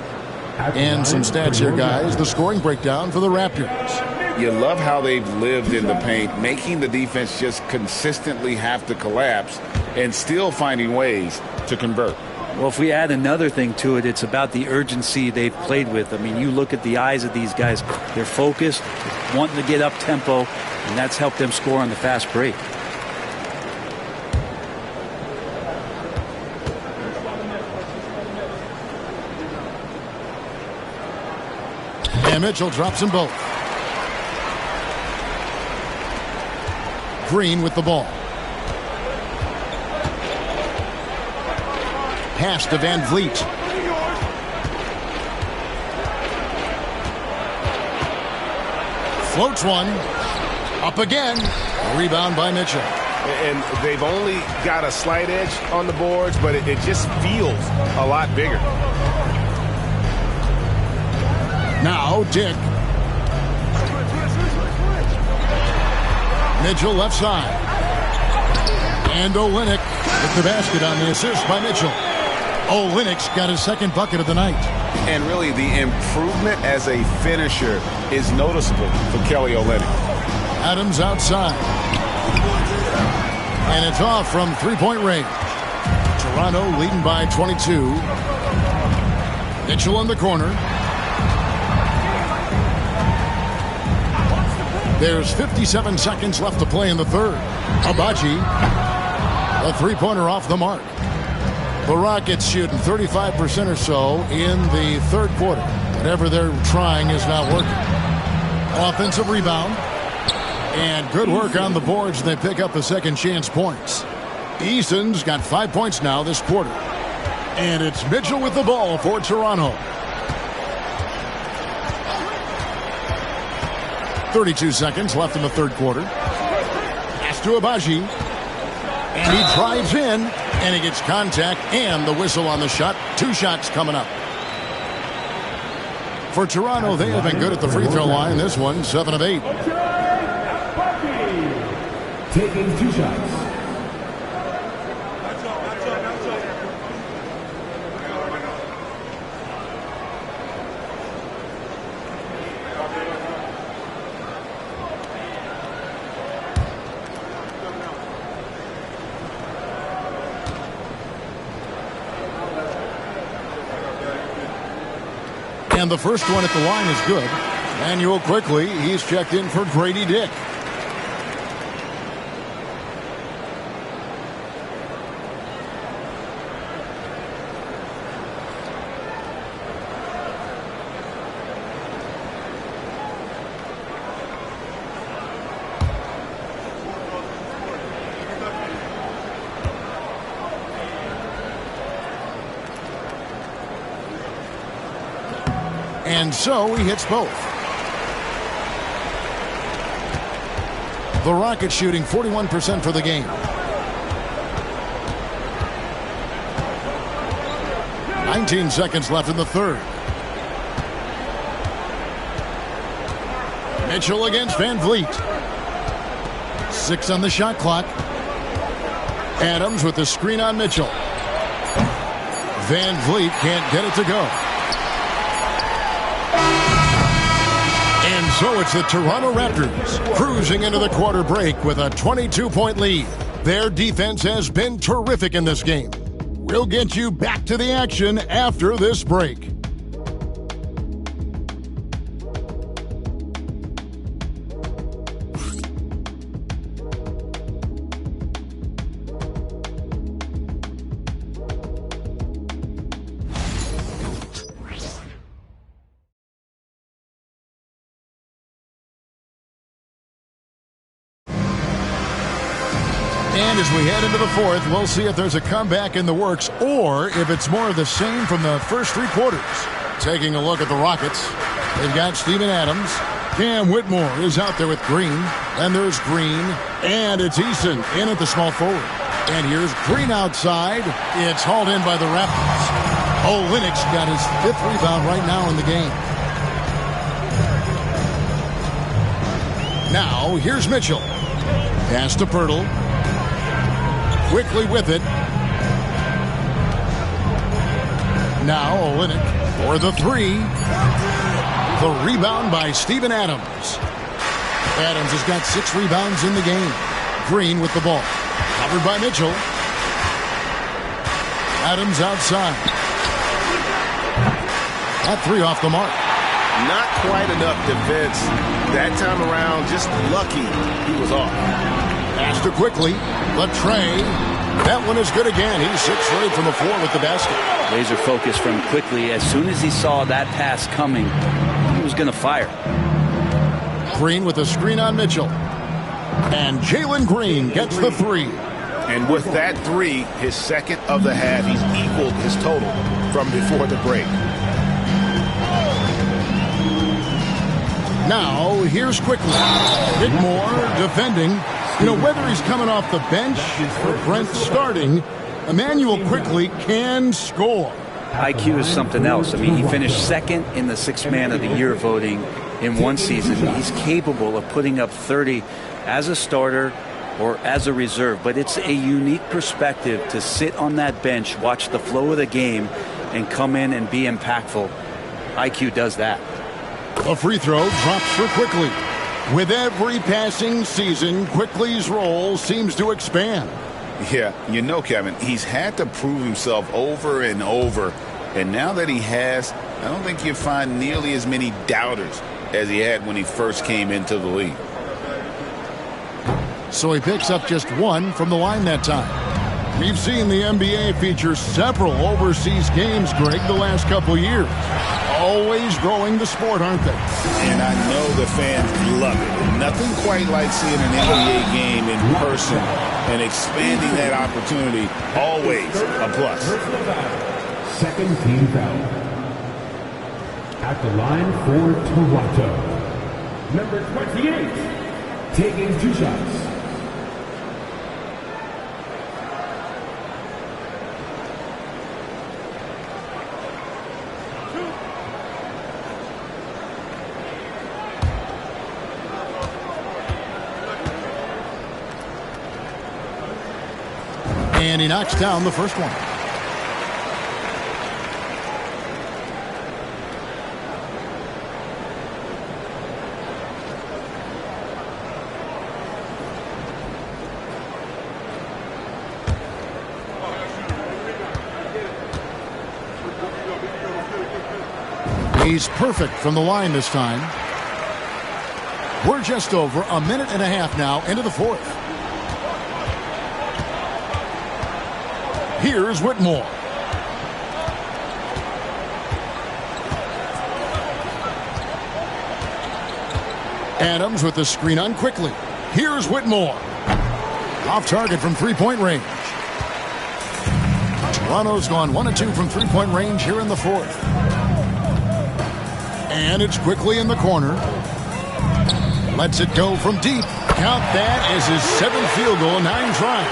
And some stats here, guys. The scoring breakdown for the Raptors. You love how they've lived in the paint, making the defense just consistently have to collapse and still finding ways to convert. Well, if we add another thing to it, it's about the urgency they've played with. I mean, you look at the eyes of these guys. They're focused, wanting to get up tempo, and that's helped them score on the fast break. And Mitchell drops them both. Green with the ball. Pass to Van Vliet. Floats one. Up again. A rebound by Mitchell. And they've only got a slight edge on the boards, but it just feels a lot bigger. Now Dick. Mitchell left side. And Olynyk with the basket on the assist by Mitchell. Olynyk's got his second bucket of the night. And really the improvement as a finisher is noticeable for Kelly Olynyk. Adams outside. And it's off from three-point range. Toronto leading by 22. Mitchell in the corner. There's 57 seconds left to play in the third. Abaji, a three-pointer off the mark. The Rockets shooting 35% or so in the third quarter. Whatever they're trying is not working. Offensive rebound. And good work on the boards. They pick up the second chance points. Easton's got 5 points now this quarter. And it's Mitchell with the ball for Toronto. 32 seconds left in the third quarter. Pass to Abaji. And he drives in. And he gets contact and the whistle on the shot. 2 shots coming up. For Toronto, they have been good at the free throw line. This one, 7 of 8. Taking 2 shots. And the first one at the line is good. Manuel quickly, he's checked in for Grady Dick. And so he hits both. The Rockets shooting 41% for the game. 19 seconds left in the third. Mitchell against Van Vliet. 6 on the shot clock. Adams with the screen on Mitchell. Van Vliet can't get it to go. And so it's the Toronto Raptors cruising into the quarter break with a 22-point lead. Their defense has been terrific in this game. We'll get you back to the action after this break. And as we head into the fourth, we'll see if there's a comeback in the works or if it's more of the same from the first 3 quarters. Taking a look at the Rockets, they've got Steven Adams. Cam Whitmore is out there with Green. And there's Green. And it's Easton in at the small forward. And here's Green outside. It's hauled in by the Raptors. Olynyk's got his 5th rebound right now in the game. Now, here's Mitchell. Pass to Pirtle. Quickly with it. Now Olynyk for the 3. The rebound by Steven Adams. Adams has got 6 rebounds in the game. Green with the ball. Covered by Mitchell. Adams outside. That three off the mark. Not quite enough defense that time around. Just lucky he was off. Pass to Quickly. Latrey. That one is good again. He's 6 straight from the floor with the basket. Laser focus from Quickly. As soon as he saw that pass coming, he was going to fire. Green with a screen on Mitchell. And Jalen Green gets the three. And with that three, his second of the half, he's equaled his total from before the break. Now, here's Quickly. Whitmore defending. You know, whether he's coming off the bench or Brent starting, Emmanuel Quickly can score. IQ is something else. I mean, he finished second in the Sixth Man of the Year voting in one season. He's capable of putting up 30 as a starter or as a reserve, but it's a unique perspective to sit on that bench, watch the flow of the game, and come in and be impactful. IQ does that. A free throw drops for Quickly. With every passing season, Quickly's role seems to expand. Yeah, you know, Kevin, he's had to prove himself over and over, and now that he has, I don't think you'll find nearly as many doubters as he had when he first came into the league. So he picks up just one from the line that time. We've seen the NBA feature several overseas games, Greg, the last couple years. Always growing the sport, aren't they? And I know the fans love it. Nothing quite like seeing an NBA game in person and expanding that opportunity. Always a plus. Second team foul. At the line for Toronto. Number 28, taking 2 shots. And he knocks down the first one. He's perfect from the line this time. We're just over a minute and a half now into the fourth. Here's Whitmore. Adams with the screen on Quickly. Here's Whitmore. Off target from three-point range. Toronto's gone 1 of 2 from three-point range here in the fourth. And it's Quickly in the corner. Lets it go from deep. Count that as his 7th field goal, 9 tries.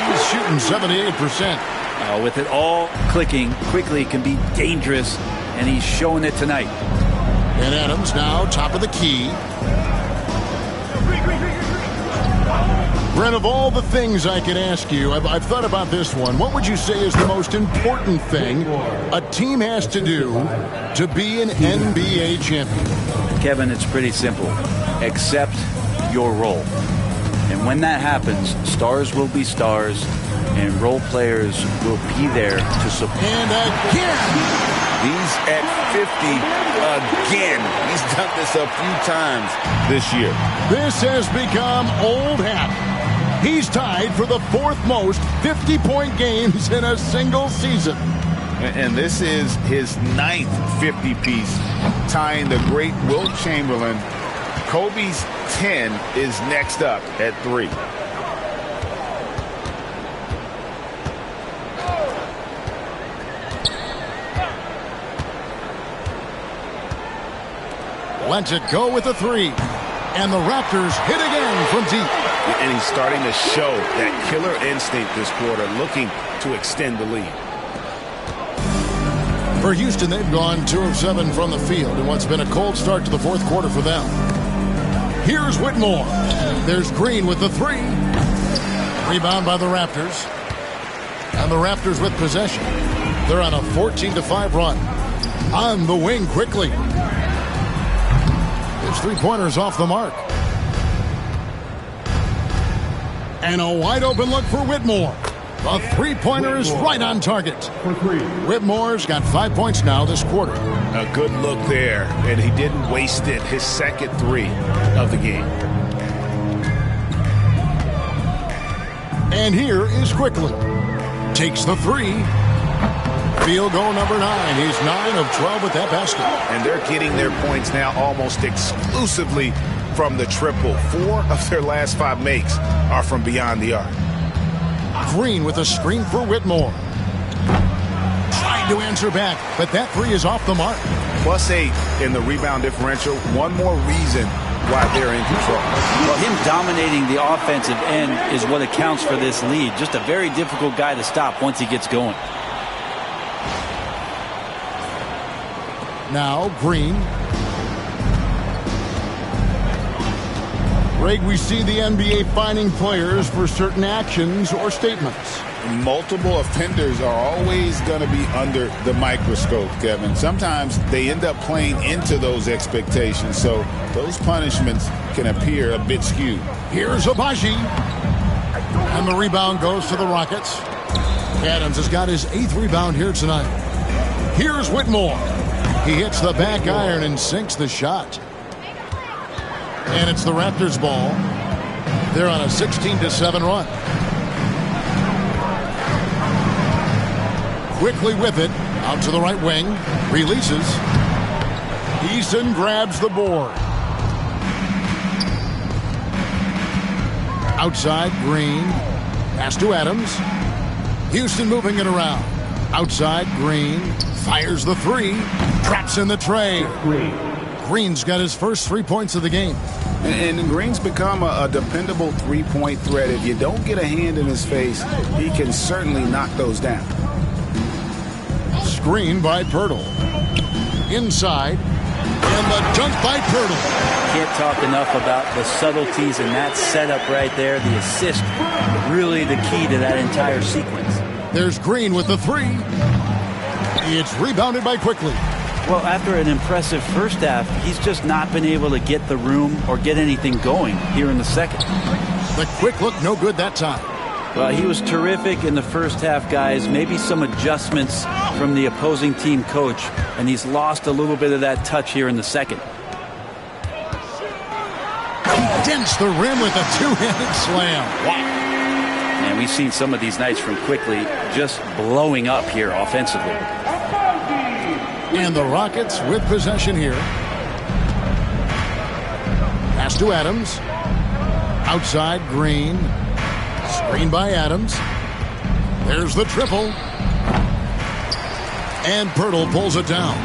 He's shooting 78%. With it all clicking, Quickly can be dangerous, and he's showing it tonight. And Adams now top of the key. Brent, of all the things I could ask you, I've thought about this one. What would you say is the most important thing a team has to do to be an NBA champion? Kevin, it's pretty simple. Accept your role. And when that happens, stars will be stars, and role players will be there to support. And again! He's at 50 again. He's done this a few times this year. This has become old hat. He's tied for the 4th most 50-point games in a single season. And this is his 9th 50-piece, tying the great Wilt Chamberlain. Kobe's 10 is next up at 3. Lets it go with a 3. And the Raptors hit again from deep. And he's starting to show that killer instinct this quarter, looking to extend the lead. For Houston, they've gone 2 of 7 from the field in what's been a cold start to the 4th quarter for them. Here's Whitmore. There's Green with the 3. Rebound by the Raptors. And the Raptors with possession. They're on a 14-5 run. On the wing Quickly. His 3-pointers off the mark. And a wide open look for Whitmore. The three-pointer is right on target. Whitmore's got 5 points now this quarter. A good look there, and he didn't waste it. His second three of the game. And here is Quickly. Takes the three. Field goal number 9. He's 9 of 12 with that basket. And they're getting their points now almost exclusively from the triple. 4 of their last 5 makes are from beyond the arc. Green with a screen for Whitmore. Trying to answer back, but that three is off the mark. +8 in the rebound differential. One more reason why they're in control. Well, him dominating the offensive end is what accounts for this lead. Just a very difficult guy to stop once he gets going. Now Green. Greg, we see the NBA fining players for certain actions or statements. Multiple offenders are always going to be under the microscope, Kevin. Sometimes they end up playing into those expectations, so those punishments can appear a bit skewed. Here's Abaji. And the rebound goes to the Rockets. Adams has got his 8th rebound here tonight. Here's Whitmore. He hits the back iron and sinks the shot. And it's the Raptors ball. They're on a 16-7 run. Quickly with it, out to the right wing, releases. Eason grabs the board. Outside, Green. Pass to Adams. Houston moving it around. Outside, Green. Fires the three. Traps in the tray. Green's got his first 3 points of the game. And Green's become a dependable three-point threat. If you don't get a hand in his face, he can certainly knock those down. Screen by Pirtle. Inside. And the dunk by Pirtle. Can't talk enough about the subtleties in that setup right there. The assist, really the key to that entire sequence. There's Green with the three. It's rebounded by Quickly. Well, after an impressive first half, he's just not been able to get the room or get anything going here in the second. The quick look, no good that time. Well, he was terrific in the first half, guys. Maybe some adjustments from the opposing team coach, and he's lost a little bit of that touch here in the second. He dents the rim with a two-handed slam. Wow. And we've seen some of these nights from Quickly just blowing up here offensively. And the Rockets with possession here. Pass to Adams. Outside, Green. Screen by Adams. There's the triple. And Pirtle pulls it down.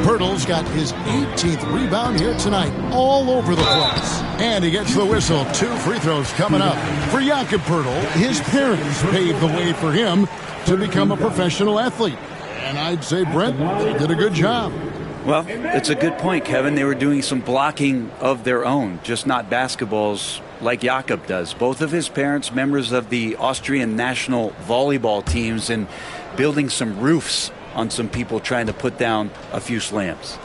Pirtle's got his 18th rebound here tonight, all over the place. And he gets the whistle. 2 free throws coming up. For Jakob Pirtle, his parents paved the way for him to become a professional athlete. And I'd say, Brent, they did a good job. Well, it's a good point, Kevin. They were doing some blocking of their own, just not basketballs like Jakob does. Both of his parents, members of the Austrian national volleyball teams, and building some roofs on some people trying to put down a few slams.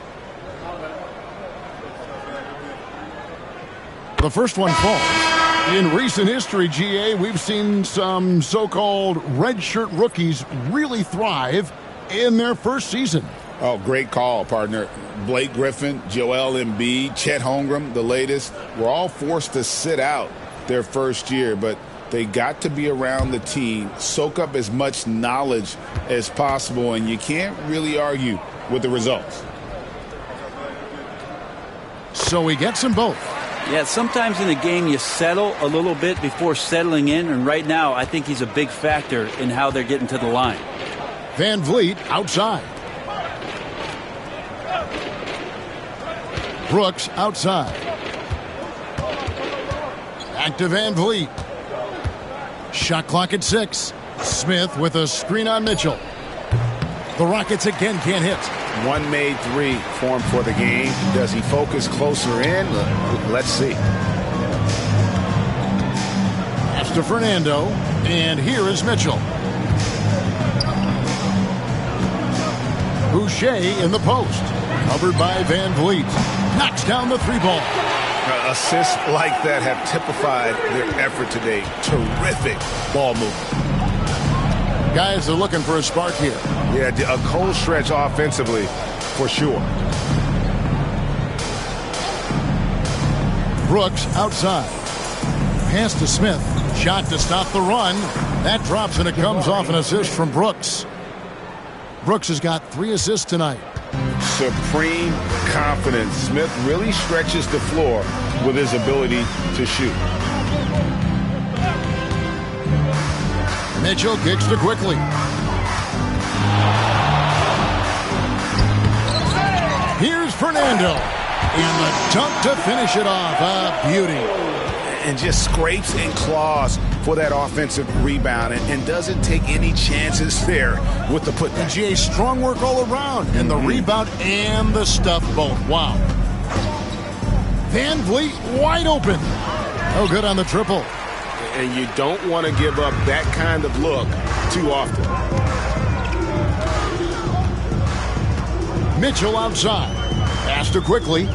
The first one falls. In recent history, GA, we've seen some so-called redshirt rookies really thrive in their first season. Oh, great call, partner. Blake Griffin, Joel Embiid, Chet Holmgren, the latest, were all forced to sit out their first year, but they got to be around the team, soak up as much knowledge as possible, and you can't really argue with the results. So he gets them both. Yeah, sometimes in a game you settle a little bit before settling in, and right now I think he's a big factor in how they're getting to the line. Van Vliet outside. Brooks outside. Back to Van Vliet. Shot clock at 6. Smith with a screen on Mitchell. The Rockets again can't hit. One made three for him for the game. Does he focus closer in? Let's see. Pass to Fernando. And here is Mitchell. Boucher in the post. Covered by Van Vliet. Knocks down the three ball. Assists like that have typified their effort today. Terrific ball movement. Guys are looking for a spark here. Yeah, a cold stretch offensively for sure. Brooks outside. Pass to Smith. Shot to stop the run. That drops and it comes off an assist from Brooks. Brooks has got 3 assists tonight. Supreme confidence. Smith really stretches the floor with his ability to shoot. Mitchell kicks to Quickly. Here's Fernando. And the dunk to finish it off. A beauty. And just scrapes and claws for that offensive rebound and doesn't take any chances there with the putback. And GA, strong work all around. And the rebound and the stuff both. Wow. Van Vliet wide open. Oh, good on the triple. And you don't want to give up that kind of look too often. Mitchell outside. Pass to Quickly.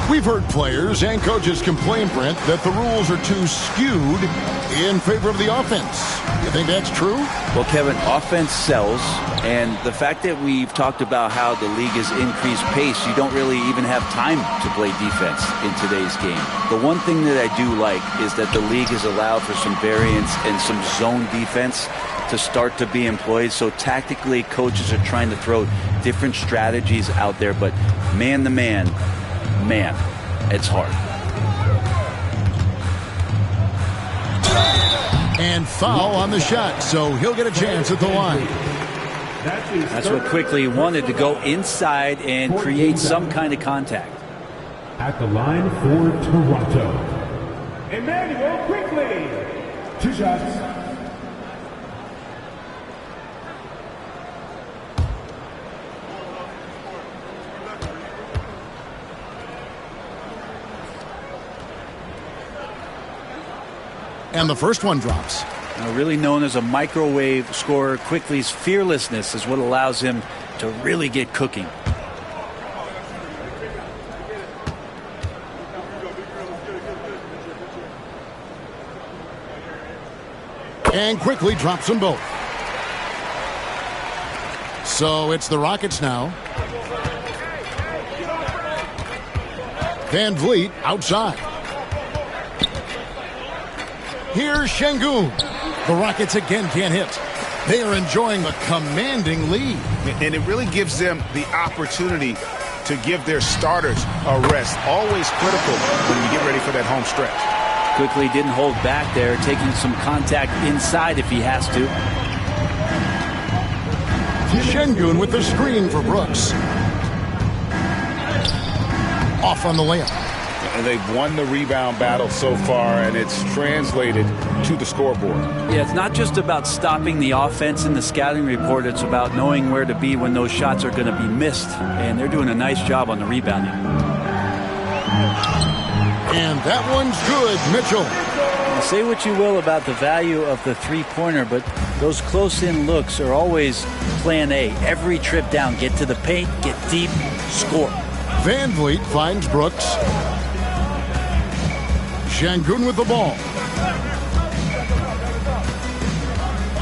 We've heard players and coaches complain, Brent, that the rules are too skewed in favor of the offense. You think that's true? Well, Kevin, offense sells, and the fact that we've talked about how the league has increased pace, you don't really even have time to play defense in today's game. The one thing that I do like is that the league has allowed for some variance and some zone defense to start to be employed. So tactically, coaches are trying to throw different strategies out there, but man-to-man, man, it's hard. And foul on the shot, so he'll get a chance at the line. That's what Quickly wanted, to go inside and create some kind of contact. At the line for Toronto, Emmanuel Quickly. 2 shots. And the first one drops. Now, really known as a microwave scorer, Quickly's fearlessness is what allows him to really get cooking. And Quickly drops them both. So it's the Rockets now. Van Vliet outside. Here's Şengün. The Rockets again can't hit. They are enjoying a commanding lead. And it really gives them the opportunity to give their starters a rest. Always critical when you get ready for that home stretch. Quickly didn't hold back there, taking some contact inside if he has to. Şengün with the screen for Brooks. Off on the layup. And they've won the rebound battle so far, and it's translated to the scoreboard. Yeah, it's not just about stopping the offense in the scouting report. It's about knowing where to be when those shots are going to be missed. And they're doing a nice job on the rebounding. And that one's good, Mitchell. Now, say what you will about the value of the three-pointer, but those close-in looks are always plan A. Every trip down, get to the paint, get deep, score. Van Vliet finds Brooks. Şengün with the ball.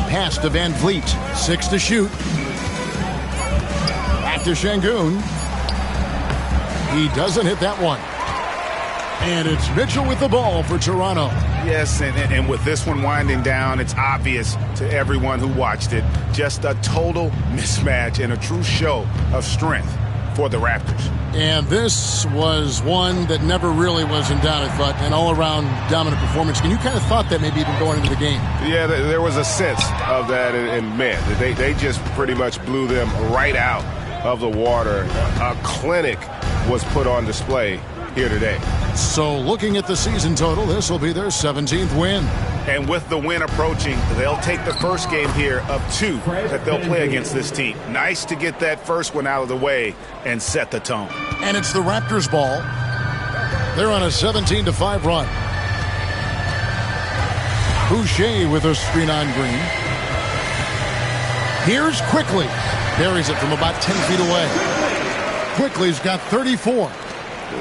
Pass to Van Vliet. 6 to shoot. Back to Şengün. He doesn't hit that one. And it's Mitchell with the ball for Toronto. Yes, and with this one winding down, it's obvious to everyone who watched it. Just a total mismatch and a true show of strength for the Raptors. And this was one that never really was in doubt, I thought, an all-around dominant performance. And you kind of thought that maybe even going into the game. Yeah, there was a sense of that, and man, they just pretty much blew them right out of the water. A clinic was put on display here today. So looking at the season total, this will be their 17th win. And with the win approaching, they'll take the first game here of 2 that they'll play against this team. Nice to get that first one out of the way and set the tone. And it's the Raptors' ball. They're on a 17-5 run. Boucher with a screen on Green. Here's Quickly. Buries it from about 10 feet away. Quickly's got 34.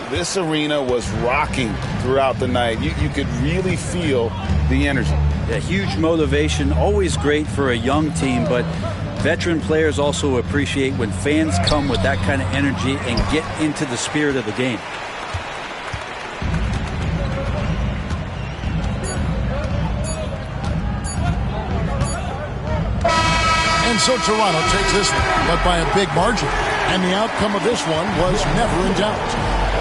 This arena was rocking throughout the night. You could really feel the energy. Yeah, huge motivation, always great for a young team, but veteran players also appreciate when fans come with that kind of energy and get into the spirit of the game. And so Toronto takes this one, but by a big margin. And the outcome of this one was never in doubt.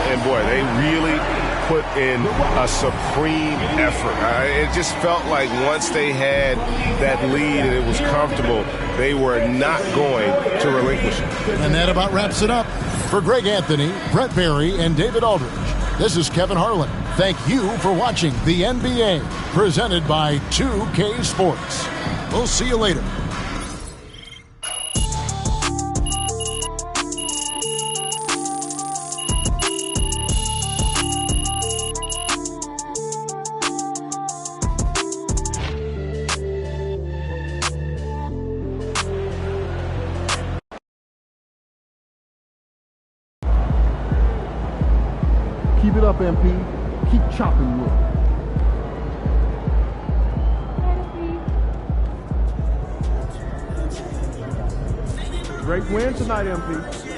And boy, they really put in a supreme effort. It just felt like once they had that lead and it was comfortable, they were not going to relinquish it. And that about wraps it up. For Greg Anthony, Brett Barry, and David Aldridge, this is Kevin Harlan. Thank you for watching the NBA, presented by 2K Sports. We'll see you later. Keep it up, MP. Keep chopping wood. Great win tonight, MP.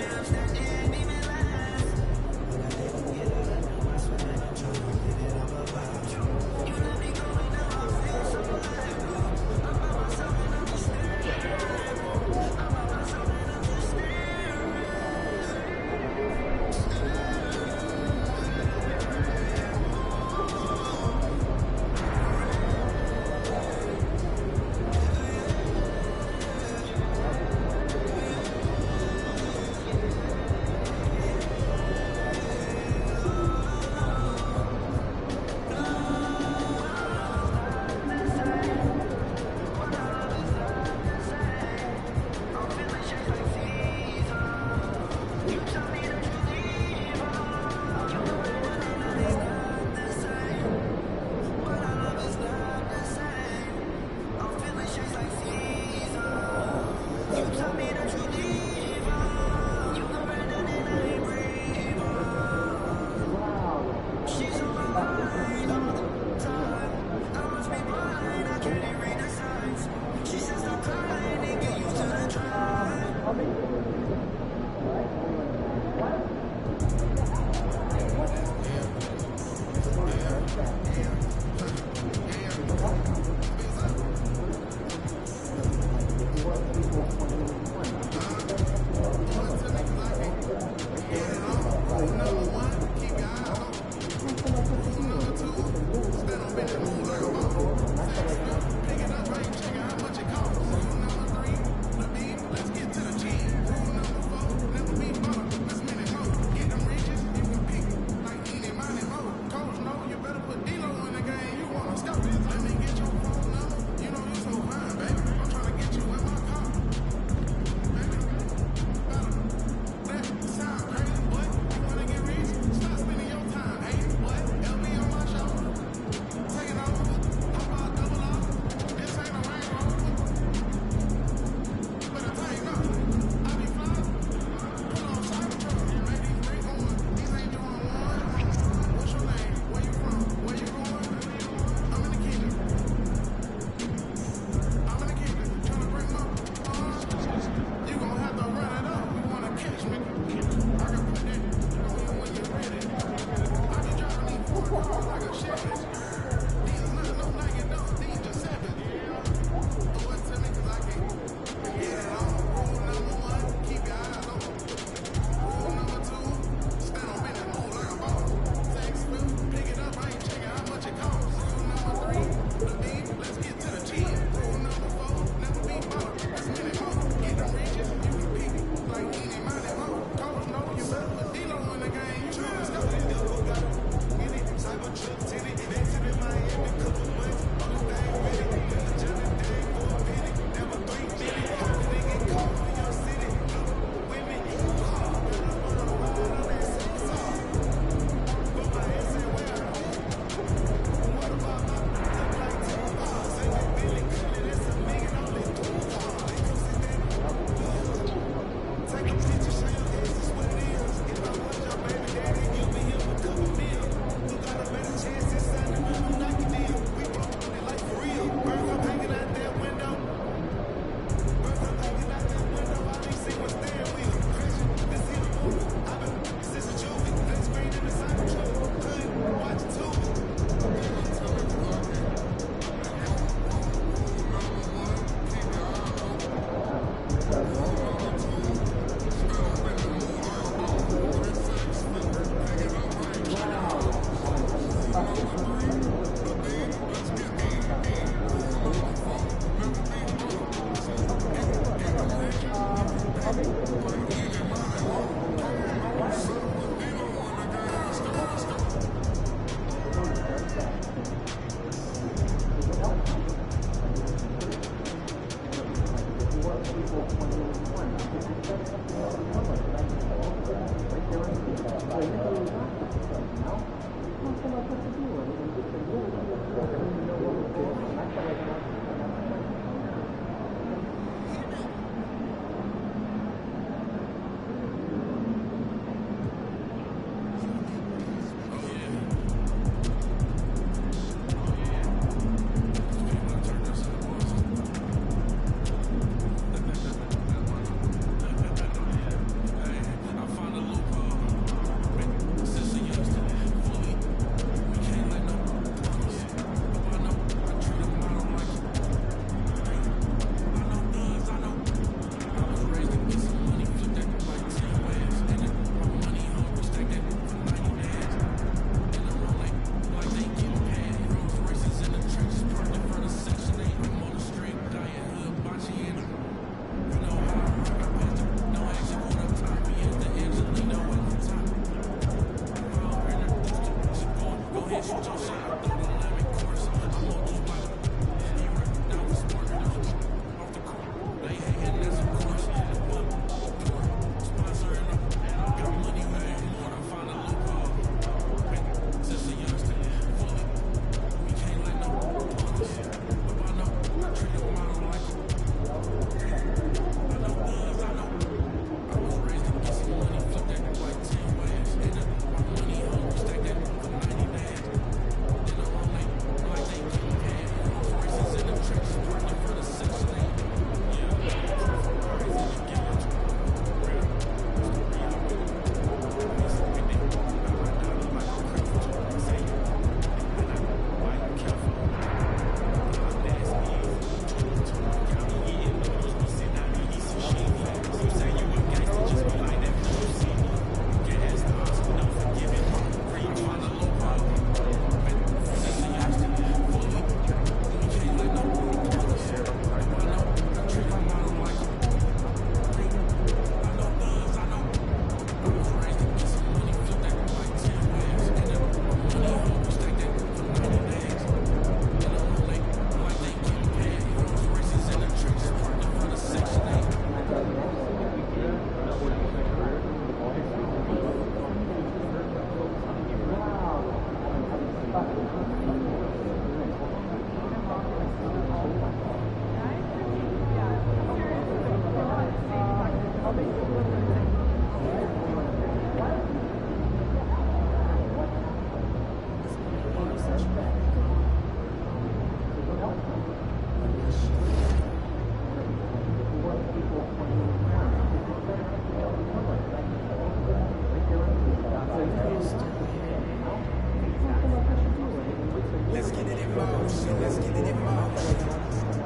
Let's get it in motion. Let's get it in motion.